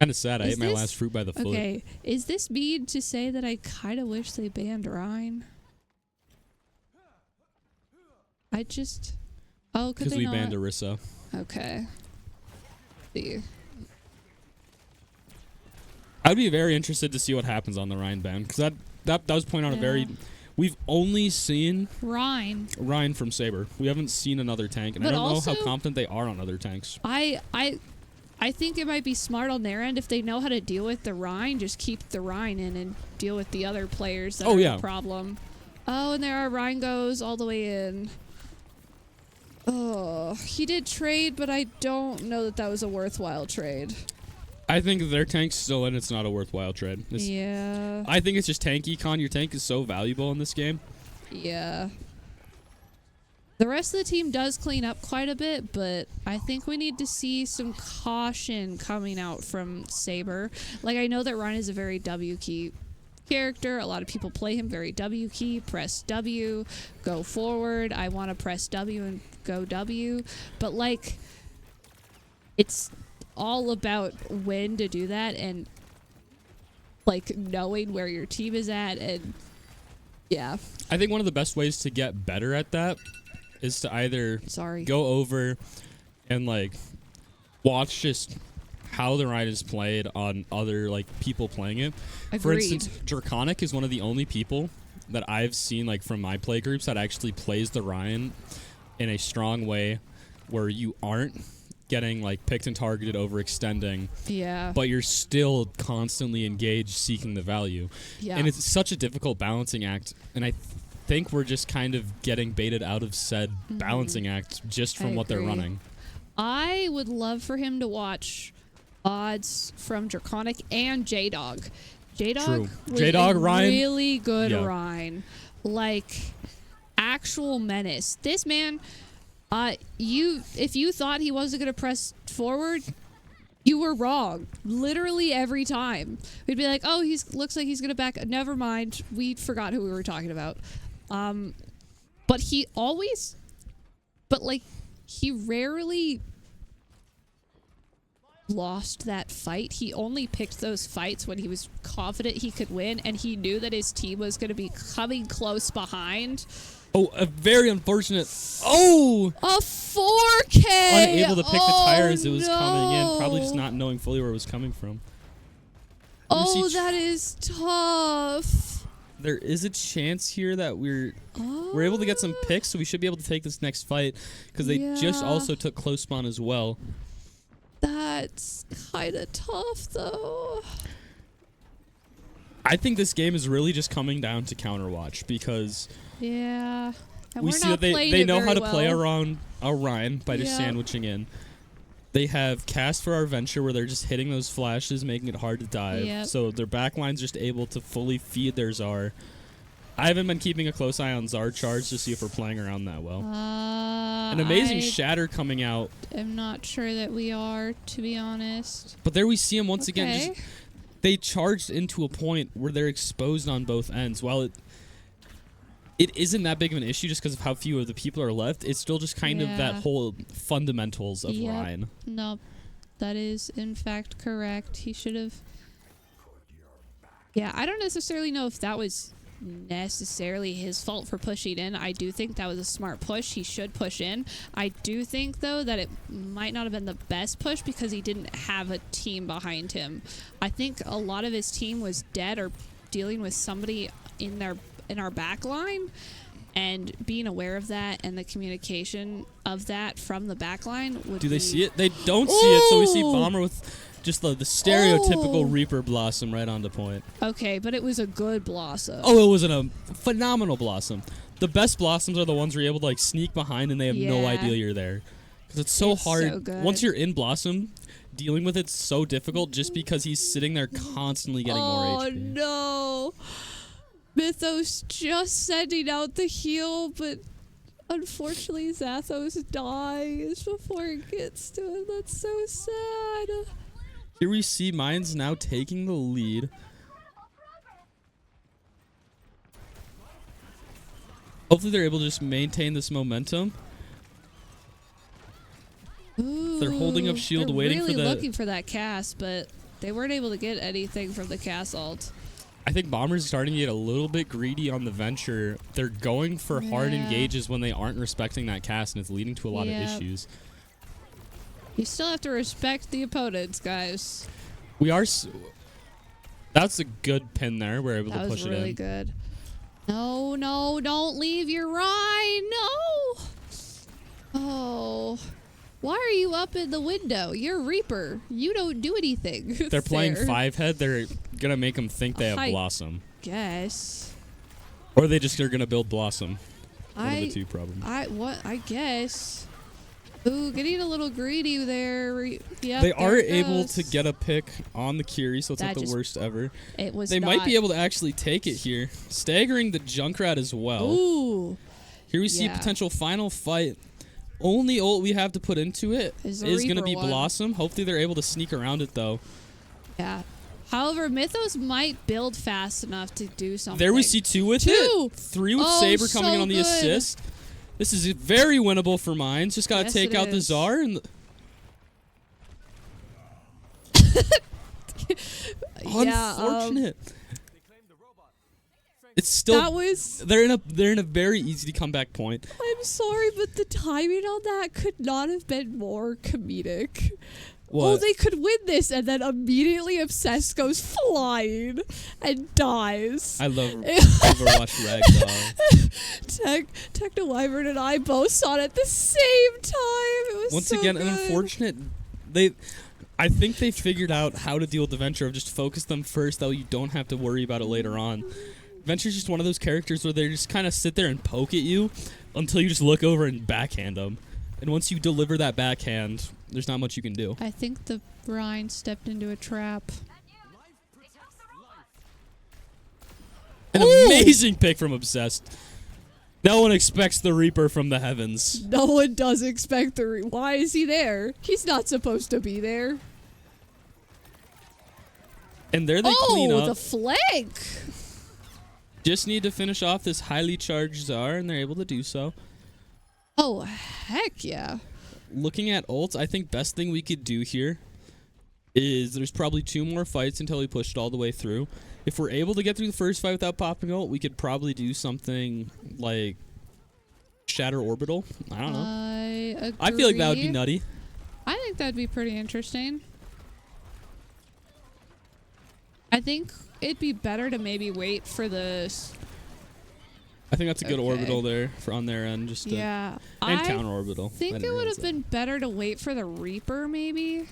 Kind of sad. I Is ate my this- last fruit by the foot. Okay, is this mean to say that I kind of wish they banned Rhine? I just... Oh, could Because they we not? banned Orisa. Okay. See. I'd be very interested to see what happens on the Ryan ban. Because that does point out a very... Yeah. We've only seen Rhine. Ryan from Saber. We haven't seen another tank. And I But don't know how also- competent they are on other tanks. I think it might be smart on their end if they know how to deal with the Rhine, just keep the Rhine in and deal with the other players that Oh, are yeah. the problem. Oh, and there are Rhine goes all the way in. Oh, he did trade, but I don't know that was a worthwhile trade. I think if their tank's still in, it's not a worthwhile trade. Yeah. I think it's just tank econ. Your tank is so valuable in this game. Yeah. The rest of the team does clean up quite a bit, but I think we need to see some caution coming out from Saber. Like, I know that Ryan is a very W key character. A lot of people play him very W key, press W, go forward. I want to press W and go W. But, like, it's all about when to do that and like knowing where your team is at. And yeah, I think one of the best ways to get better at that is to either go over and like watch just how the Rhine is played on other like people playing it. Agreed. For instance, Draconic is one of the only people that I've seen like from my play groups that actually plays the Rhine in a strong way where you aren't getting like picked and targeted, overextending, but you're still constantly engaged seeking the value. And it's such a difficult balancing act, and I think we're just kind of getting baited out of said balancing act just from what they're running. I would love for him to watch odds from Draconic and J-Dog. J-Dog was a Rhine, really good Rhine. Like, actual menace. This man, if you thought he wasn't going to press forward, you were wrong. Literally every time. We'd be like, oh, looks like he's going to back. Never mind. We forgot who we were talking about. But he always, he rarely lost that fight. He only picked those fights when he was confident he could win, and he knew that his team was going to be coming close behind. Oh, a very unfortunate. Oh! A 4K! Unable to pick the tire as it was coming in. Probably just not knowing fully where it was coming from. Oh, that is tough. There is a chance here that we're able to get some picks, so we should be able to take this next fight, because they just also took close spawn as well. That's kind of tough, though. I think this game is really just coming down to Counterwatch, because and we see that they know how to play around our Rhine by just sandwiching in. They have cast for our Venture where they're just hitting those flashes, making it hard to dive. So their backline's just able to fully feed their Czar. I haven't been keeping a close eye on Czar charge to see if we're playing around that well. An amazing shatter coming out. I'm not sure that we are, to be honest. But there we see him once again. They charged into a point where they're exposed on both ends. While it isn't that big of an issue just because of how few of the people are left, it's still just kind of that whole fundamentals of Rhine. No, that is in fact correct. He should have. Yeah, I don't necessarily know if that was necessarily his fault for pushing in. I do think that was a smart push. He should push in. I do think, though, that it might not have been the best push because he didn't have a team behind him. I think a lot of his team was dead or dealing with somebody in our back line, and being aware of that and the communication of that from the back line would Do they see it? They don't see it, so we see Bomber with just the stereotypical Reaper Blossom right onto point. Okay, but it was a good Blossom. Oh, it was a phenomenal Blossom. The best Blossoms are the ones where you're able to like sneak behind and they have no idea you're there. Because it's so hard. So good. Once you're in Blossom, dealing with it's so difficult just because he's sitting there constantly getting more HP. Oh, no. Mythos just sending out the heal, but unfortunately Zathos dies before it gets to him. That's so sad. Here we see Mines now taking the lead. Hopefully they're able to just maintain this momentum. Ooh, they're holding up shield, waiting for really looking for that cast, but they weren't able to get anything from the cast ult. I think Bomber's starting to get a little bit greedy on the Venture. They're going for hard engages when they aren't respecting that cast, and it's leading to a lot of issues. You still have to respect the opponents, guys. We are. That's a good pin there. We're able to push it in. That was really good. No, no, don't leave your Rhine. No. Oh. Why are you up in the window? You're Reaper. You don't do anything. They're playing 5-head. They're going to make them think they have Blossom. Guess. Or they just are going to build Blossom. One of the two, probably. I guess. Ooh, getting a little greedy there. Yep, they are able to get a pick on the Curie, so it's not the worst ever. It was. They might be able to actually take it here. Staggering the Junkrat as well. Ooh. Here we see a potential final fight. Only ult we have to put into it is going to be Blossom. Hopefully they're able to sneak around it, though. Yeah. However, Mythos might build fast enough to do something. There we see 2 with it. 3 with Saber coming in on the assist. This is very winnable for Mines. Just got to take out the Czar. And Yeah, Unfortunate. It's still that was. they're in a very easy to come back point. I'm sorry, but the timing on that could not have been more comedic. What? Oh, they could win this, and then immediately Obsessed goes flying and dies. I love Overwatch Ragdoll. Techno Wyvern and I both saw it at the same time. It was Once so again, good. an unfortunate. I think they figured out how to deal with the Venture of just focus them first, though you don't have to worry about it later on. Venture's just one of those characters where they just kind of sit there and poke at you until you just look over and backhand them. And once you deliver that backhand, there's not much you can do. I think the Rhine stepped into a trap. An Ooh! amazing pick from Obsessed. No one expects the Reaper from the heavens. No one does expect the. Why is he there? He's not supposed to be there. And there they clean up. The flank. Just need to finish off this highly charged Czar, and they're able to do so. Oh, heck yeah. Looking at ults, I think best thing we could do here is there's probably 2 more fights until we push it all the way through. If we're able to get through the first fight without popping ult, we could probably do something like Shatter Orbital. I don't know. I agree. I feel like that would be nutty. I think that'd be pretty interesting. I think it'd be better to maybe wait for the. I think that's a good Okay. orbital there on their end. Just to, Yeah. and I counter orbital. think it would have been better to wait for the Reaper maybe.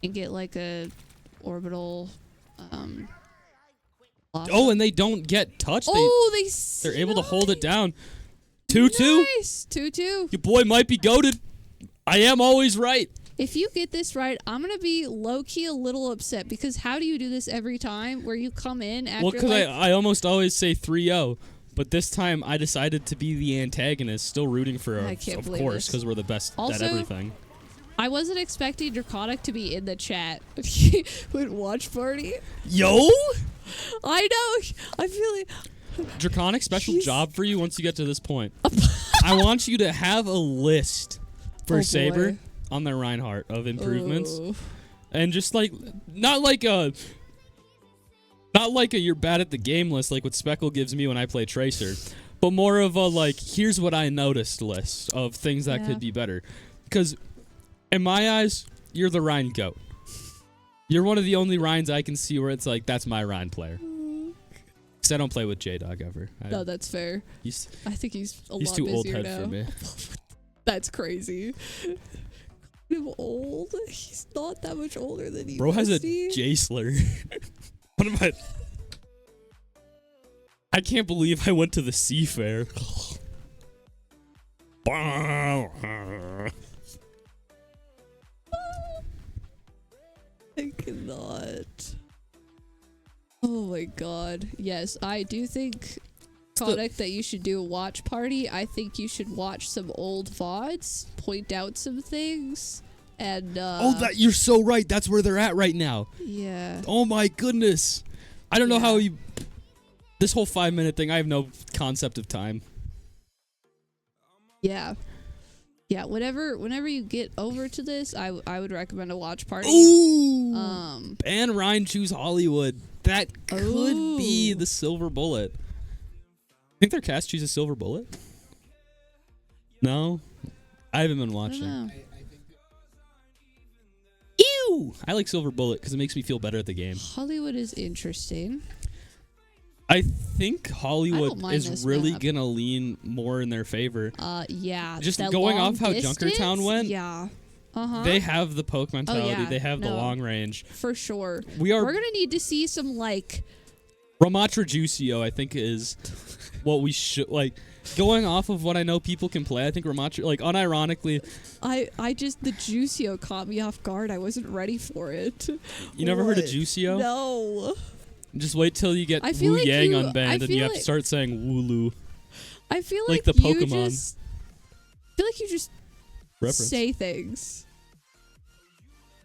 And get like a orbital. Oh, and they don't get touched. They're able to hold it down. 2-2. Nice. 2-2. Your boy might be goated. I am always right. If you get this right, I'm going to be low-key a little upset because how do you do this every time where you come in after Well, because like, I almost always say 3-0, but this time I decided to be the antagonist, still rooting for I us, can't of believe course, this. because we're the best at Also, everything. I wasn't expecting Draconic to be in the chat with Watch Party. Yo! I know. I feel like Draconic special He's- job for you once you get to this point. I want you to have a list for Oh, Saber boy. on their Reinhardt of improvements. Oh. And just like, not like a you're bad at the game list like what Speckle gives me when I play Tracer, but more of a like, here's what I noticed list of things that Yeah. could be better. Because in my eyes, you're the Rhine GOAT. You're one of the only Rhines I can see where it's like, that's my Rhine player. Because I don't play with J-Dog ever. No, that's fair. He's I think he's a lot too old busier head now. for me. That's crazy. Kind of old. He's not that much older than you. Bro has a Misty. J-slur. What am I can't believe I went to the Seafair. I cannot. Oh my god. Yes, I do think, Conic, that you should do a watch party. I think you should watch some old VODs, point out some things, and You're so right. That's where they're at right now. yeah. Oh my goodness. I don't know how you. This whole 5-minute thing, I have no concept of time. Yeah. Yeah, whenever you get over to this, I would recommend a watch party. Ooh! And Ryan choose Hollywood. That could be Ooh. the silver bullet. Think their cast chooses silver bullet? No? I haven't been I don't watching. know. Ew! I like silver bullet because it makes me feel better at the game. Hollywood is interesting. I think I Hollywood don't mind is this really map. gonna lean more in their favor. Yeah. Just that going long off how distance, Junkertown went, Yeah. Uh-huh. They have the poke mentality. yeah. They have the No. long range. For sure. We're gonna need to see some like Ramatra Juicio, I think, is what we should like. Going off of what I know people can play, I think Ramatra, like, unironically, I just the Juicio caught me off guard. I wasn't ready for it. you never heard of What? Juicio? No. Just wait till you get I feel Wu like Yang you- unbanned I and you feel have to like- start saying Wooloo I feel Like like the you Pokemon just feel like you just reference. say things.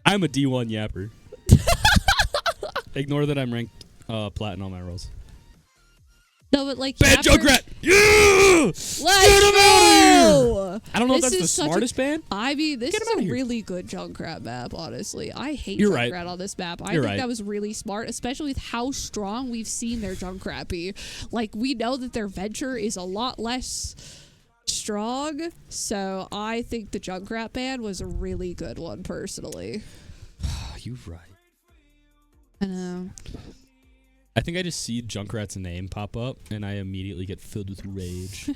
I'm a D1 yapper. Ignore that I'm ranked platinum on my rolls. No, but like Bad Junkrat! Yeah! Let's Get him out of go! I don't know if This that's the is such a- smartest ban. I mean, this Get him is outta a here. really good Junkrat map, honestly. I hate You're Junkrat right. on this map. I You're think right. that was really smart, especially with how strong we've seen their Junkrat be. Like, we know that their Venture is a lot less strong, so I think the Junkrat ban was a really good one, personally. You're right. I know. I think I just see Junkrat's name pop up, and I immediately get filled with rage.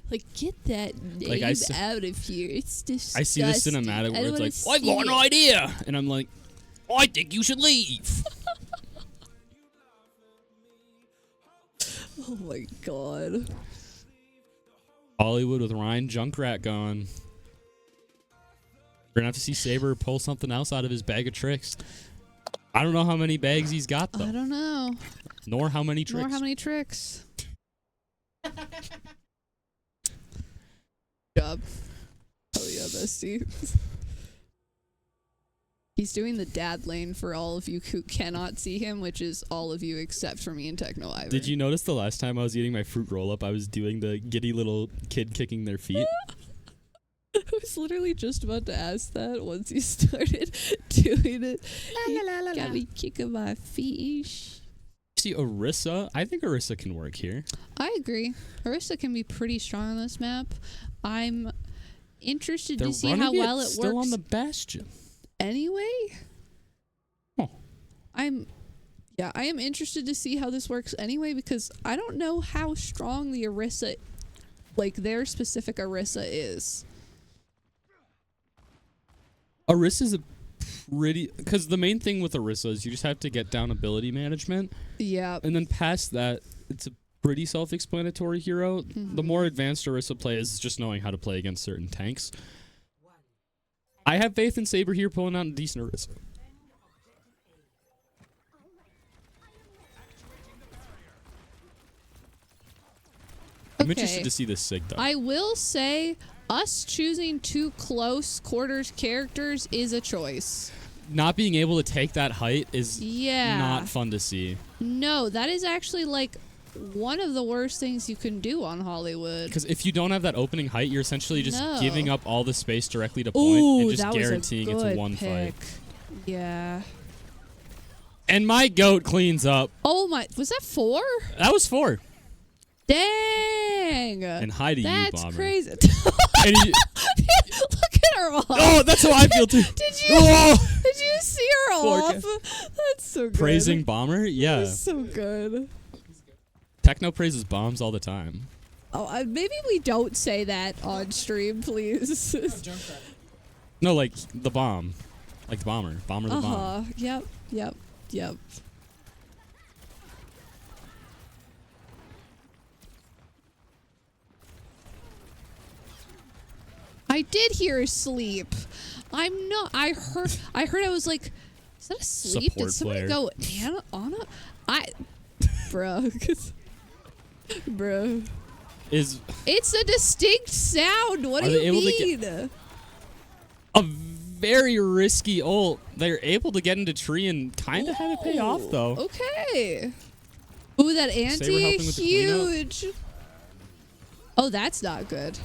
Like, get that name Like, out of here. It's disgusting. I see the cinematic I where don't it's wanna like, I've got see an it." idea, and I'm like, I think you should leave. Oh my god. Hollywood with Ryan Junkrat gone. We're gonna have to see Saber pull something else out of his bag of tricks. I don't know how many bags he's got though, I don't know. nor how many tricks. Nor how many tricks. Job. Oh yeah, bestie. He's doing the dad lane for all of you who cannot see him, which is all of you except for me and Techno Ivan. Did you notice the last time I was eating my fruit roll up, I was doing the giddy little kid kicking their feet? I was literally just about to ask that once you started doing it. Got me kicking my feet. See, Orisa, I think Orisa can work here. I agree. Orisa can be pretty strong on this map. I'm interested They're to see running how well it still works on the Bastion. anyway. Huh. I am interested to see how this works anyway, because I don't know how strong the Orisa, like their specific Orisa is. Orisa's a pretty... Because the main thing with Orisa is you just have to get down ability management. Yeah. And then past that, it's a pretty self-explanatory hero. Mm-hmm. The more advanced Orisa play is just knowing how to play against certain tanks. I have faith in Saber here pulling out a decent Orisa. I'm interested to see this Sig though. I will say, us choosing two close quarters characters is a choice. Not being able to take that height is Yeah. not fun to see. No, that is actually like one of the worst things you can do on Hollywood. Because if you don't have that opening height, you're essentially just No. giving up all the space directly to point Ooh, and just that guaranteeing was a it's good one pick. fight. Yeah. And my goat cleans up. Oh my, was that 4? That was 4. Dang. And hi to you, That's Bomber. crazy. And he- Look at her off. oh, that's how I feel too. Did you Oh! did you see her Poor off? That's so good. Praising Bomber? Yeah. That's so good. Techno praises bombs all the time. Oh, maybe we don't say that on stream, please. Junkrat. No, like the bomb. Like the bomber. Bomber the bomb. Yep. I did hear sleep. I'm not. I heard. I was like, is that a sleep? Support Did somebody player. go Anna? Bro, bro. Is It's a distinct sound. What Are do they you able to mean? a very risky ult. They're able to get into tree and kind of have it pay off though. Okay. Ooh, that anti helping with the cleanup. huge. Oh, that's not good.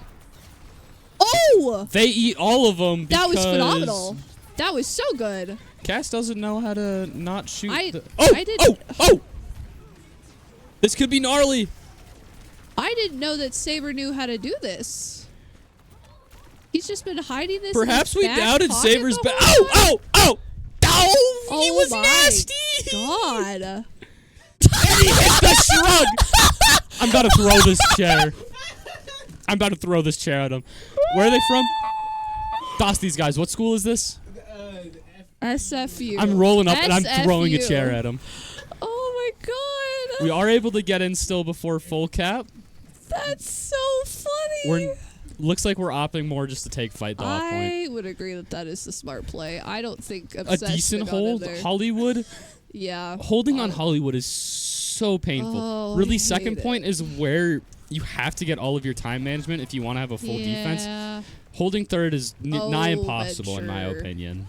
Oh, They eat all of them. that was phenomenal. That was so good. Cass doesn't know how to not shoot. I Oh! didn't. Oh! This could be gnarly. I didn't know that Saber knew how to do this. He's just been hiding this. Perhaps in we his back doubted pocket Saber's the back. whole Oh! time? Oh! Oh! Oh! He Oh was my nasty. God. And he hit the shrug. I'm about to throw this chair. I'm about to throw this chair at him. Where are they from? Toss these guys. What school is this? SFU. I'm rolling up and I'm throwing a SFU. chair at him. Oh my God. We are able to get in still before full cap. That's so funny. Looks like we're opting more just to take fight the off point. I would agree that is the smart play. I don't think A Obsessed decent got in hold. there. Hollywood. Yeah. Holding on Hollywood is so painful. Oh, I Really, second hate point it. is where you have to get all of your time management if you want to have a full defense. Yeah. Holding third is nigh Oh, impossible in my Venture. opinion.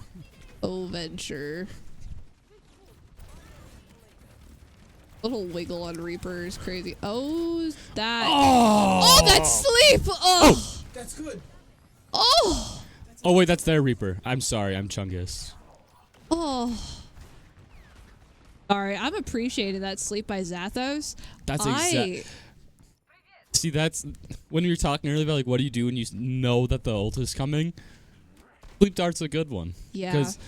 Oh, Venture. Little wiggle on Reaper is crazy. Oh, that. Oh! Oh, that's sleep. Oh. That's good. Oh. Oh wait, that's their Reaper. I'm sorry, I'm Chungus. Oh. Sorry, I'm appreciating that sleep by Zathos. That's exact. See, that's when you were talking earlier about like what do you do when you know that the ult is coming. Sleep dart's a good one. Yeah. Because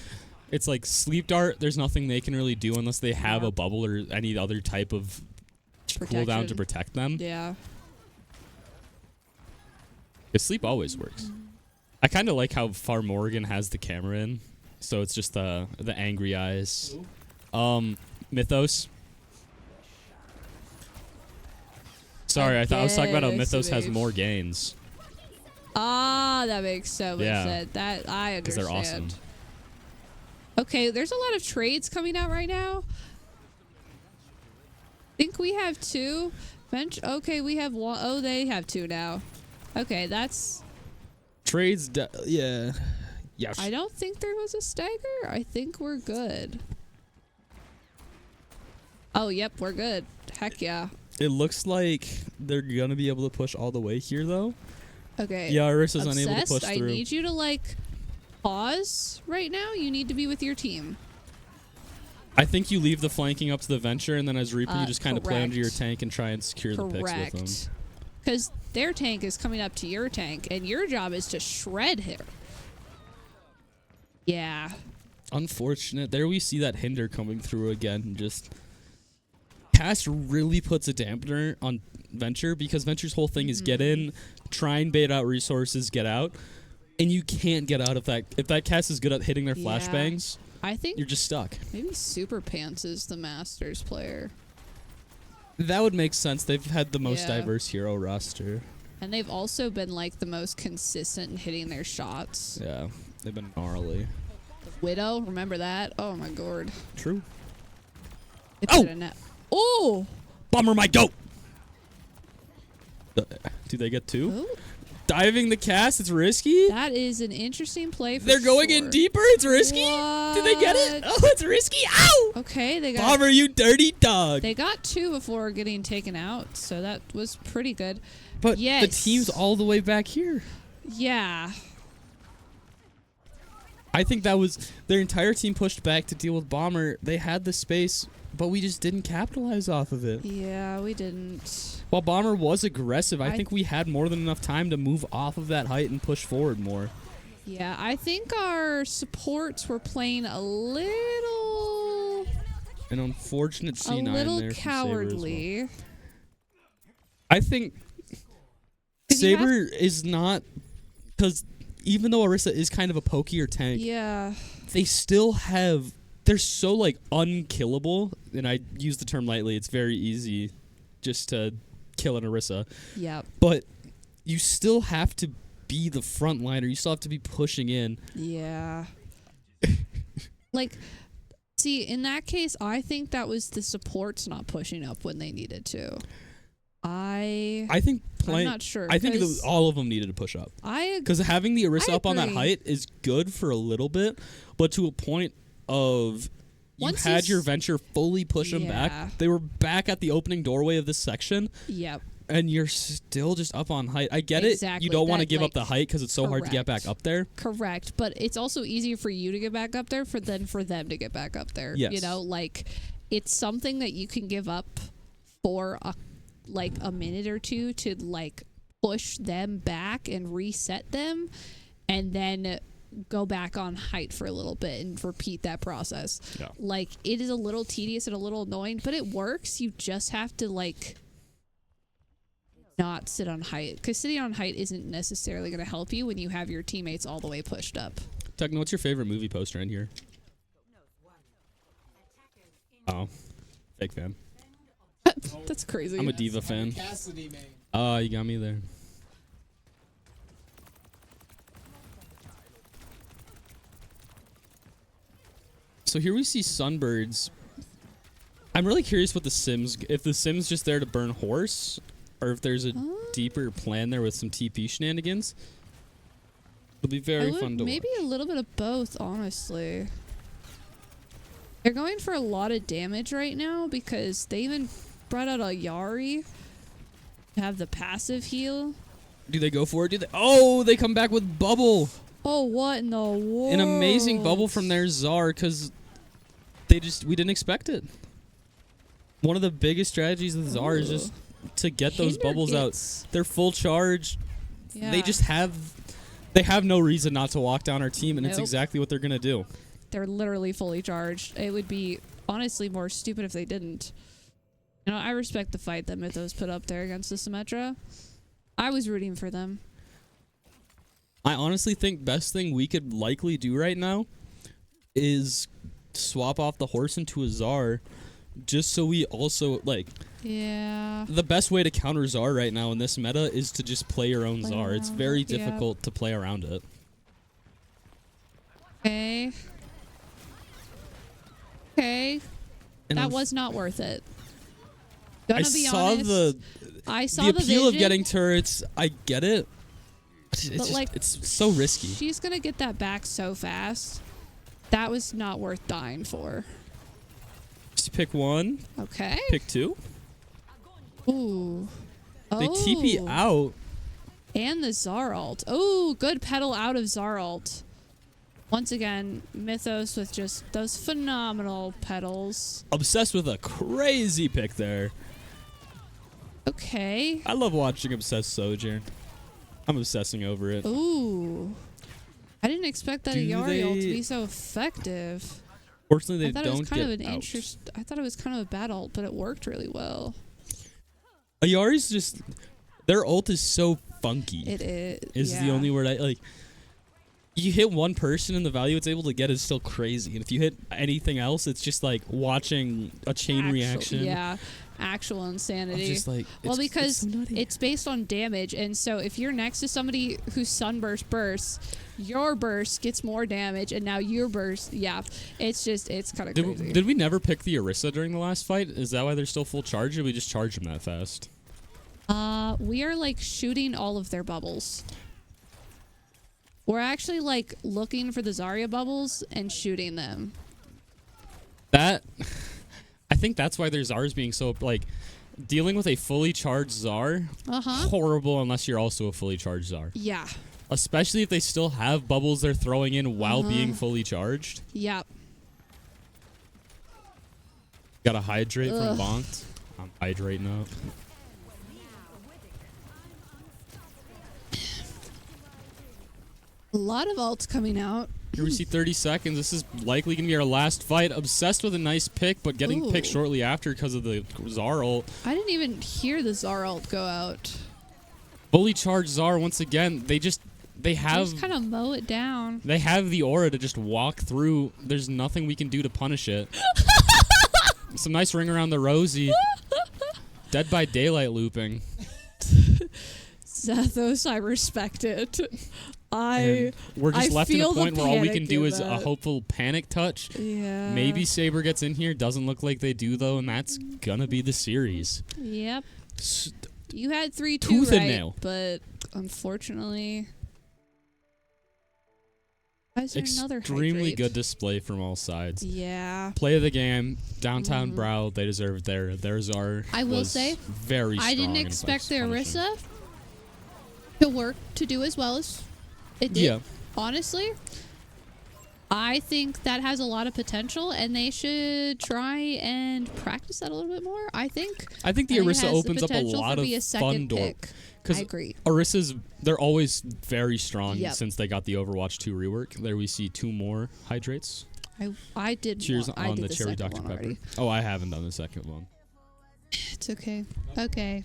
it's like sleep dart. There's nothing they can really do unless they have a bubble or any other type of cooldown to protect them. Yeah. Because sleep always works. I kind of like how far Morgan has the camera in, so it's just the angry eyes. Mythos. Sorry, I thought I was talking about how Mythos has more gains. Ah, that makes so much sense. That I understand. Because they're awesome. Okay, there's a lot of trades coming out right now. I think we have 2. Okay, we have 1. Oh, they have 2 now. Okay, that's... Trades, yeah. Yes. I don't think there was a stagger. I think we're good. Oh, yep, we're good. Heck yeah. It looks like they're going to be able to push all the way here, though. Okay. Yeah, Arissa's unable to push through. I need you to, like, pause right now. You need to be with your team. I think you leave the flanking up to the Venture, and then as Reaper, you just kind of play under your correct. tank and try and secure the picks with them. Because their tank is coming up to your tank, and your job is to shred her. Yeah. Unfortunate. There we see that Hinder coming through again. Just Cast really puts a dampener on Venture because Venture's whole thing is get in, try and bait out resources, get out, and you can't get out of that. If that cast is good at hitting their flashbangs, I think you're just stuck. Maybe Super Pants is the Masters player. That would make sense. They've had the most diverse hero roster. And they've also been like the most consistent in hitting their shots. Yeah, they've been gnarly. Widow, remember that? Oh my god. True. Oh! Bomber my goat! Do they get 2? Ooh. Diving the cast, it's risky. That is an interesting play for They're going in deeper, it's risky. What? Did they get it? Oh, it's risky. Ow! Okay, they got Bomber, you dirty dog. They got 2 before getting taken out, so that was pretty good. But yes. the team's all the way back here. Yeah. I think that was their entire team pushed back to deal with Bomber. They had the space, but we just didn't capitalize off of it. Yeah, we didn't. While Bomber was aggressive, I think we had more than enough time to move off of that height and push forward more. Yeah, I think our supports were playing a little... An unfortunate C9 a little there from cowardly. Saber as well. I think Saber is not... Because even though Orisa is kind of a pokier tank, they still have... They're so, like, unkillable. And I use the term lightly. It's very easy just to kill an Orisa. Yep. But you still have to be the front liner. You still have to be pushing in. Yeah. Like, see, in that case, I think that was the supports not pushing up when they needed to. I'm not sure. I think all of them needed to push up. Because having the Orisa up on that height is good for a little bit, but to a point of you had your Venture fully push them back. They were back at the opening doorway of this section. Yep. And you're still just up on height. I get it. You don't want to give up the height because it's so hard to get back up there. Correct. But it's also easier for you to get back up there than for them to get back up there. Yes. You know, like, it's something that you can give up for a minute or two to, like, push them back and reset them, and then go back on height for a little bit and repeat that process. Yeah. Like, it is a little tedious and a little annoying, but it works. You just have to, like, not sit on height, because sitting on height isn't necessarily going to help you when you have your teammates all the way pushed up. Techno, what's your favorite movie poster in here? Oh, fake fan. That's crazy. I'm a Diva fan. Cassidy, man. Oh, you got me there. So here we see Sunbirds. I'm really curious what if the Sim's just there to burn horse, or if there's a deeper plan there with some TP shenanigans. It'll be very fun to watch. Maybe a little bit of both, honestly. They're going for a lot of damage right now because they even brought out a Yari to have the passive heal. Do they go for it? Do they? Oh, they come back with bubble. Oh, what in the world? An amazing bubble from their Czar because we didn't expect it. One of the biggest strategies of the Czar is just to get those Hinder bubbles gets- out. They're full charge. Yeah. They have no reason not to walk down our team, and it's Nope. exactly what they're gonna do. They're literally fully charged. It would be honestly more stupid if they didn't. You know, I respect the fight that Mythos put up there against the Symmetra. I was rooting for them. I honestly think best thing we could likely do right now is swap off the horse into a Czar, just so we also like. Yeah. The best way to counter Czar right now in this meta is to just play your own Play Czar. It's around very it, yeah. difficult to play around it. Okay. Okay. And That I'm- was not worth it. I Gonna be saw honest. I saw the the appeal of vision, getting turrets. I get it. It's but just, like it's so risky. She's gonna get that back so fast. That was not worth dying for. Just pick one, Okay. pick two. Ooh. They TP out. And the Czar ult. Oh, good pedal out of Czar ult. Once again, Mythos with just those phenomenal pedals. Obsessed with a crazy pick there. Okay. I love watching Obsessed Sojourn. I'm obsessing over it. Ooh. I didn't expect that Do Yari ult to they- be so effective. Fortunately, I they thought it was don't kind get of an out. I thought it was kind of a bad ult, but it worked really well. Ayari's just... Their ult is so funky. It is. Is the only word I like. You hit one person and the value it's able to get is still crazy. And if you hit anything else, it's just like watching a chain reaction. Yeah, actual I'm insanity. just like, Well, it's because so nutty. it's based on damage, and so if you're next to somebody whose sunburst bursts, your burst gets more damage, and now your burst, yeah, it's kind of crazy. Did we never pick the Orisa during the last fight? Is that why they're still full charge, or we just charge them that fast? We are like shooting all of their bubbles. We're actually like looking for the Zarya bubbles and shooting them. That, I think that's why their Czars being so, like, dealing with a fully charged Czar, horrible unless you're also a fully charged Czar. Yeah. Especially if they still have bubbles they're throwing in while being fully charged. Yep. Got a hydrate Ugh. from Bonked. I'm hydrating up. A lot of ults coming out. Here we see 30 seconds. This is likely going to be our last fight. Obsessed with a nice pick, but getting picked Ooh. shortly after because of the Czar ult. I didn't even hear the Zar ult go out. Fully charged Czar once again. They have Just kind of mow it down. they have the aura to just walk through. There's nothing we can do to punish it. Some nice ring around the rosy. Dead by Daylight looping. Zathos, I respect it. And we're just I left in a feel the point where all we can panic do in is a that. hopeful panic touch. Yeah. Maybe Saber gets in here. Doesn't look like they do, though, and that's gonna be the series. Yep. S- You had 3-2 Tooth right, and nail. but unfortunately, why is there another Extremely hydrate? good display from all sides. Yeah. Play of the game, downtown Brow, they deserve it there. There's our. I will was say, very strong I didn't and expect the punishing. Orisa to do as well as it did. Yeah. Honestly, I think that has a lot of potential, and they should try and practice that a little bit more. I think the it Orisa has the opens up a potential lot to of be a fun second door. pick. I agree. Orisa's, they're always very strong Yep. since they got the Overwatch 2 rework. There we see 2 more hydrates. I did. Cheers I on did the cherry second Dr. one Pepper. already. Oh, I haven't done the second one. It's okay. Okay.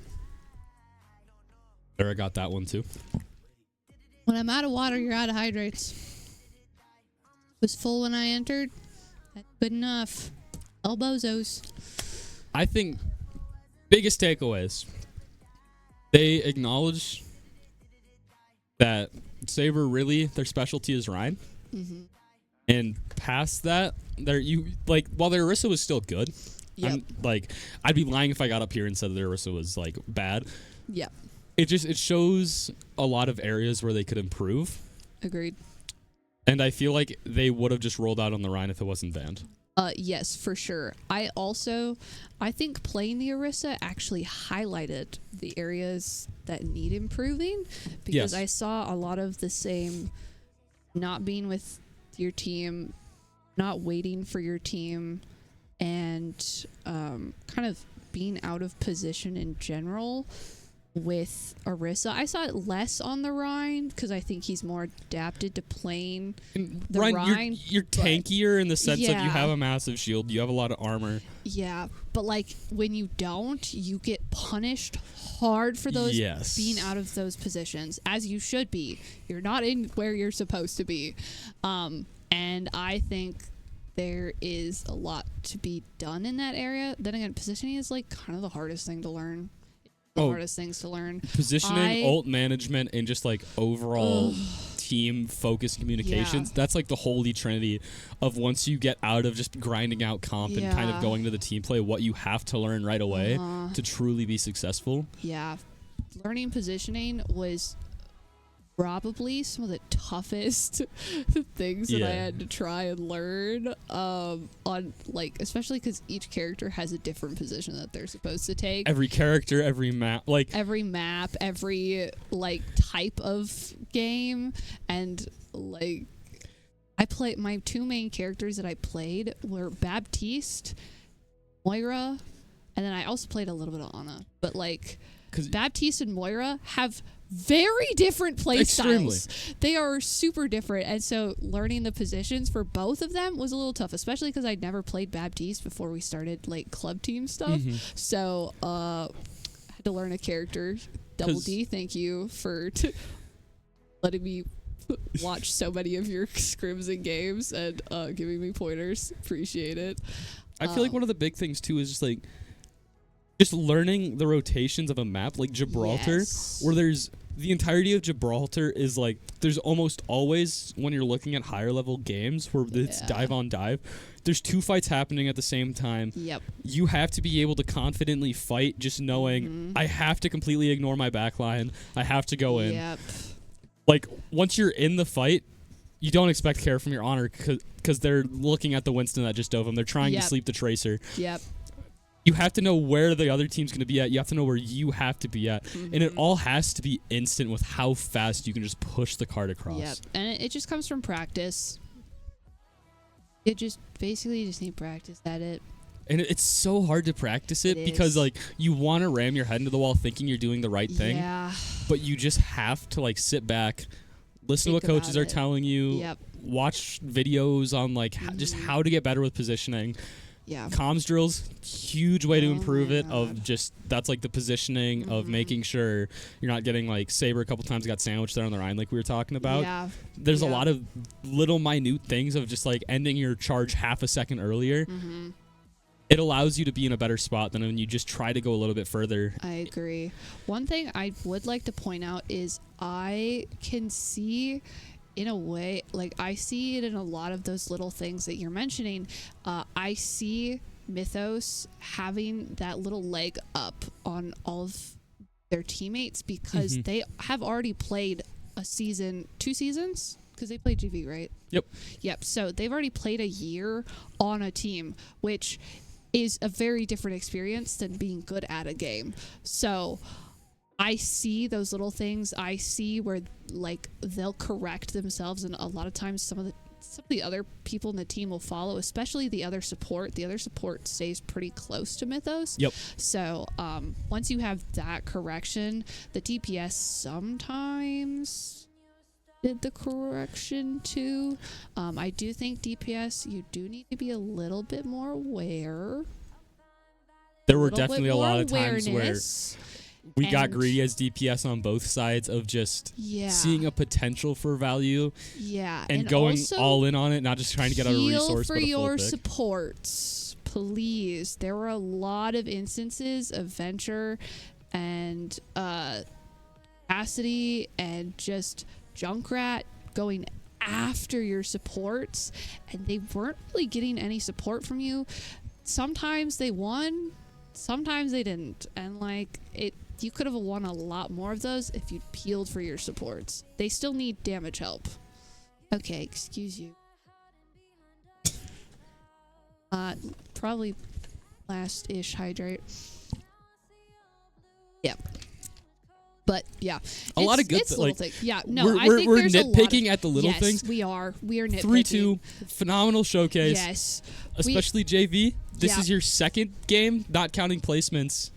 There, I got that one too. When I'm out of water, you're out of hydrates. It was full when I entered. That's good enough. Elbozos. I think biggest takeaways. They acknowledge that Saber really their specialty is Ryan. And past that, while their Orisa was still good. Yep. I'd be lying if I got up here and said their Orisa was like bad. Yep. It shows a lot of areas where they could improve. Agreed. And I feel like they would have just rolled out on the Rhine if it wasn't banned. Yes, for sure. I think playing the Orisa actually highlighted the areas that need improving, because Yes. I saw a lot of the same, not being with your team, not waiting for your team, and kind of being out of position in general with Orisa. I saw it less on the Rhine because I think he's more adapted to playing And the Ryan, Rhine. you're tankier in the sense of you Yeah. have a massive shield, you have a lot of armor. Yeah, but like when you don't, you get punished hard for those Yes. being out of those positions, as you should be. You're not in where you're supposed to be. And I think there is a lot to be done in that area. Then again, positioning is like kind of the hardest thing to learn. Hardest things to learn. Positioning, ult management, and just like overall team focused communications. Yeah. That's like the holy trinity of once you get out of just grinding out comp and kind of Yeah. going to the team play, what you have to learn right away Uh-huh. to truly be successful. Yeah, learning positioning was probably some of the toughest things that I Yeah. had to try and learn, on like, especially because each character has a different position that they're supposed to take. Every character, every map, like Every map, every like type of game, and like my two main characters that I played were Baptiste, Moira, and then I also played a little bit of Ana. But like 'cause Baptiste and Moira have very different play Extremely. styles. They are super different, and so learning the positions for both of them was a little tough, especially because I'd never played Baptiste before we started like club team stuff. So had to learn a character. Double 'Cause- D, thank you for letting me watch so many of your scrims and games and giving me pointers. Appreciate it. I feel like one of the big things too is just like just learning the rotations of a map, like Gibraltar, Yes. where there's the entirety of Gibraltar is like there's almost always, when you're looking at higher level games where it's Yeah. dive on dive, there's two fights happening at the same time. Yep. You have to be able to confidently fight, just knowing I have to completely ignore my backline. I have to go in. Yep. Like once you're in the fight, you don't expect care from your honor because they're looking at the Winston that just dove them. They're trying Yep. to sleep the tracer. Yep. You have to know where the other team's going to be at. You have to know where you have to be at. And it all has to be instant with how fast you can just push the card across. Yep. And it just comes from practice. It just basically you just need practice at it. And it's so hard to practice it It because is. like you want to ram your head into the wall thinking you're doing the right thing, Yeah. but you just have to like sit back, listen to what Think about coaches are it. telling you, Yep. watch videos on like just how to get better with positioning. Yeah. Comms drills, huge way to Oh improve my it. Of God. just that's like the positioning of making sure you're not getting like Saber a couple times got sandwiched there on the Rhine like we were talking about. Yeah. There's a Yeah. lot of little minute things of just like ending your charge half a second earlier. It allows you to be in a better spot than when you just try to go a little bit further. I agree. One thing I would like to point out is I can see, in a way, like I see it in a lot of those little things that you're mentioning. I see Mythos having that little leg up on all of their teammates because they have already played a season, 2 seasons, because they played GV, right? Yep. So they've already played a year on a team, which is a very different experience than being good at a game. So I see those little things. I see where like they'll correct themselves, and a lot of times some of the other people in the team will follow, especially the other support. The other support stays pretty close to Mythos. Yep. So once you have that correction, the DPS sometimes did the correction too. I do think DPS, you do need to be a little bit more aware. There were little bit definitely a more lot of times where awareness. we got And- greedy as DPS on both sides of just Yeah. seeing a potential for value Yeah, and going also all in on it, not just trying to get out a heal resource for but a full your pick. supports, please. There were a lot of instances of Venture and Cassidy and just Junkrat going after your supports, and they weren't really getting any support from you. Sometimes they won, sometimes they didn't, and like it, you could have won a lot more of those if you'd peeled for your supports. They still need damage help. Okay, excuse you. Probably last-ish hydrate. Yep. But yeah, A lot of good it's like little things. Yeah, no, we're, I think we're there's a lot nitpicking of, at the little yes, things. we are nitpicking. 3-2, phenomenal showcase. Yes, Especially JV. This Yeah. is your second game, not counting placements.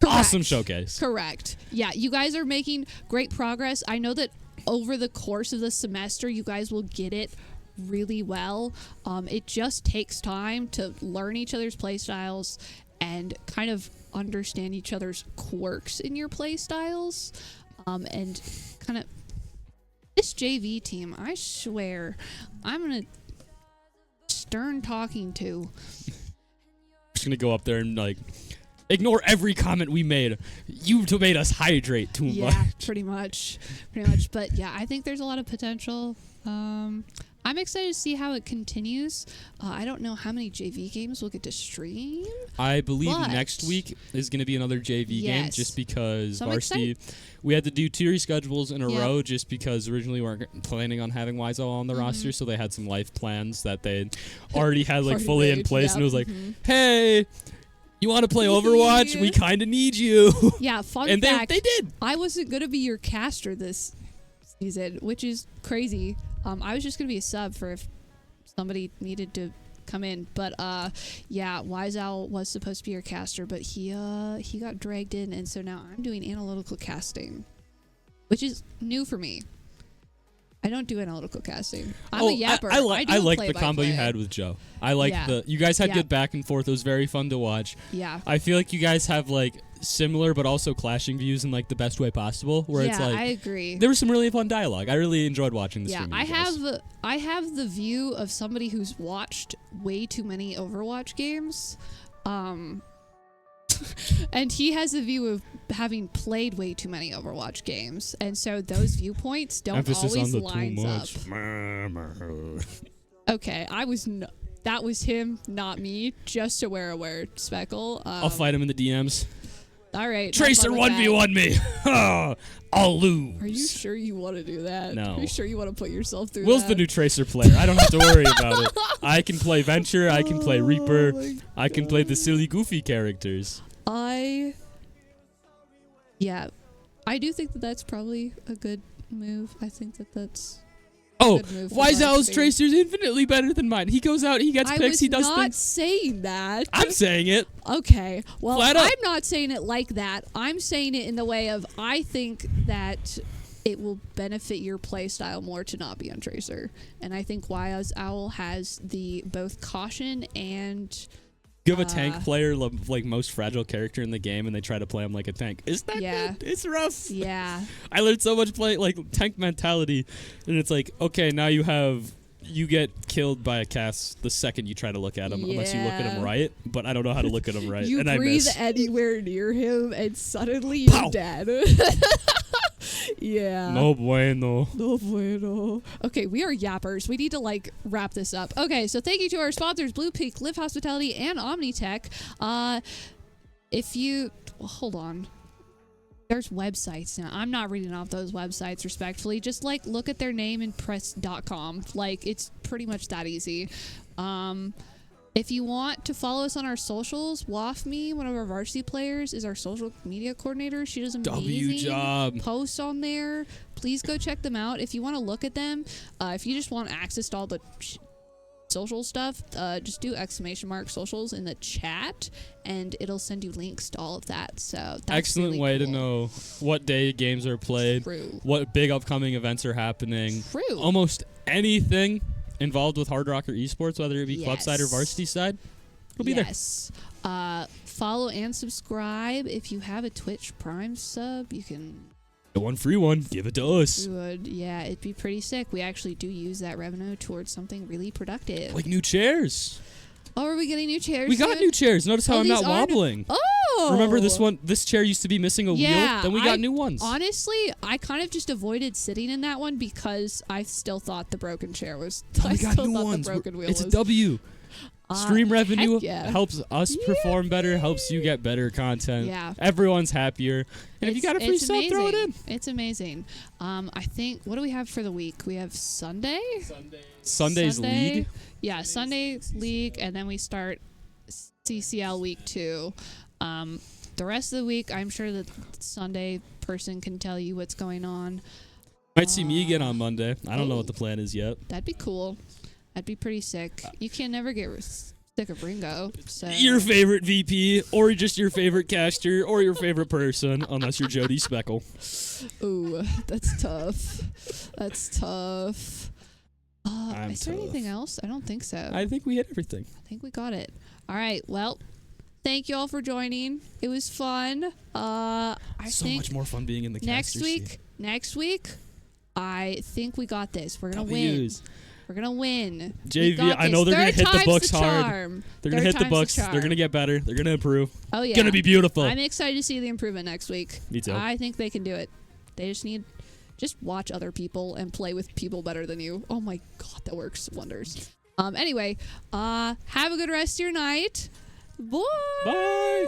Correct. Awesome showcase. Correct. Yeah, you guys are making great progress. I know that over the course of the semester, you guys will get it really well. It just takes time to learn each other's play styles and kind of understand each other's quirks in your play styles. And kind of this JV team, I swear, I'm gonna stern talking to. Just gonna go up there and like ignore every comment we made. You made us hydrate too Yeah, much. pretty much. But yeah, I think there's a lot of potential. I'm excited to see how it continues. I don't know how many JV games we'll get to stream. I believe But- next week is going to be another JV game Yes. just because So I'm varsity, we had to do 2 reschedules in a Yeah. row just because originally we weren't planning on having Wiseau on the roster, so they had some life plans that they already had like Already fully in made, place, yeah. and it was like, hey, you want to play Overwatch? We kind of need you. Yeah, fun And fact. they did. I wasn't going to be your caster this season, which is crazy. I was just going to be a sub for if somebody needed to come in. But yeah, Wise Owl was supposed to be your caster, but he got dragged in, and so now I'm doing analytical casting, which is new for me. I don't do analytical casting. I'm a yapper. I like the play-by-play. combo you had with Joe. I like Yeah. you guys had Yeah. good back and forth. It was very fun to watch. Yeah. I feel like you guys have like similar but also clashing views in like the best way possible. Where Yeah, it's like I agree. there was some really fun dialogue. I really enjoyed watching the Yeah, stream. I have the view of somebody who's watched way too many Overwatch games. And he has a view of having played way too many Overwatch games. And so those viewpoints don't Emphasis always on the lines too up. much. Okay, that was him, not me. Just so we're aware, Speckle. I'll fight him in the DMs. All right. Tracer 1v1 me. I'll lose. Are you sure you want to do that? No. Are you sure you want to put yourself through Will's that? the new Tracer player. I don't have to worry about it. I can play Venture. I can play Reaper. my I can play the silly, goofy characters. Yeah, I do think that that's probably a good move. I think that that's Oh, good move for Wise Owl's varsity. Tracer's infinitely better than mine. He goes out, he gets I picks, was he does not things. saying that. I'm saying it. Okay, well, Flat up. I'm not saying it like that. I'm saying it in the way of I think that it will benefit your play style more to not be on Tracer, and I think Wise Owl has the both caution and You have a tank player, like most fragile character in the game, and they try to play him like a tank. Is that Yeah. good? It's rough. yeah. I learned so much play like tank mentality, and it's like, okay, now you get killed by a cast the second you try to look at him, unless you look at him Yeah. right. But I don't know how to look at him right, You and I breathe miss. anywhere near him, and suddenly you're Pow! dead. Yeah. No bueno. No bueno. Okay, we are yappers. We need to wrap this up. Okay, so thank you to our sponsors, Blue Peak, Live Hospitality, and OmniTech. If you hold on, there's websites now. I'm not reading off those websites respectfully. Just look at their name and press.com. It's pretty much that easy. If you want to follow us on our socials, Wafme, one of our varsity players, is our social media coordinator. She does amazing job. posts on there. Please go check them out. If you want to look at them, if you just want access to all the social stuff, just do !socials in the chat, and it'll send you links to all of that. So that's Excellent really way to cool. know what day games are played, True. what big upcoming events are happening. True. Almost anything involved with Hard Rock or esports, whether it be club side or Yes. varsity side, it'll be there. Yes. Follow and subscribe. If you have a Twitch Prime sub, you can The one free one, give it to us. yeah, it'd be pretty sick. We actually do use that revenue towards something really productive. Like new chairs. Oh, are we getting new chairs? We got soon? new chairs. Notice how Oh, I'm not these are new- wobbling. Oh, Remember this chair used to be missing a wheel? Yeah, Then we got new ones. Honestly, I kind of just avoided sitting in that one because I still thought the broken chair was. Oh, I we got still new thought ones. the broken wheel It's was. a W. Stream revenue heck yeah. helps us perform better, helps you get better content. Yeah. Everyone's happier. And if you got a free it's sub, throw it in. It's amazing. I think, what do we have for the week? We have Sunday? Sunday's league. Yeah, Sunday league, and then we start CCL week 2. The rest of the week, I'm sure that Sunday person can tell you what's going on. Might see me again on Monday. I don't know what the plan is yet. That'd be cool. That'd be pretty sick. You can never get sick of Ringo. So. Your favorite VP, or just your favorite caster, or your favorite person, unless you're Jody Speckle. Ooh, that's tough. That's tough. Is there anything else? I don't think so. I think we hit everything. I think we got it. All right. Well, thank you all for joining. It was fun. I think much more fun being in the caster seat. Next week, I think we got this. We're gonna W's. win. We're gonna win. JV, I know they're gonna hit the books hard. They're gonna hit the books. Charm. They're gonna get better. They're gonna improve. Oh yeah. Gonna be beautiful. I'm excited to see the improvement next week. Me too. I think they can do it. They just watch other people and play with people better than you. Oh my god, that works wonders. Anyway, have a good rest of your night. Bye. Bye.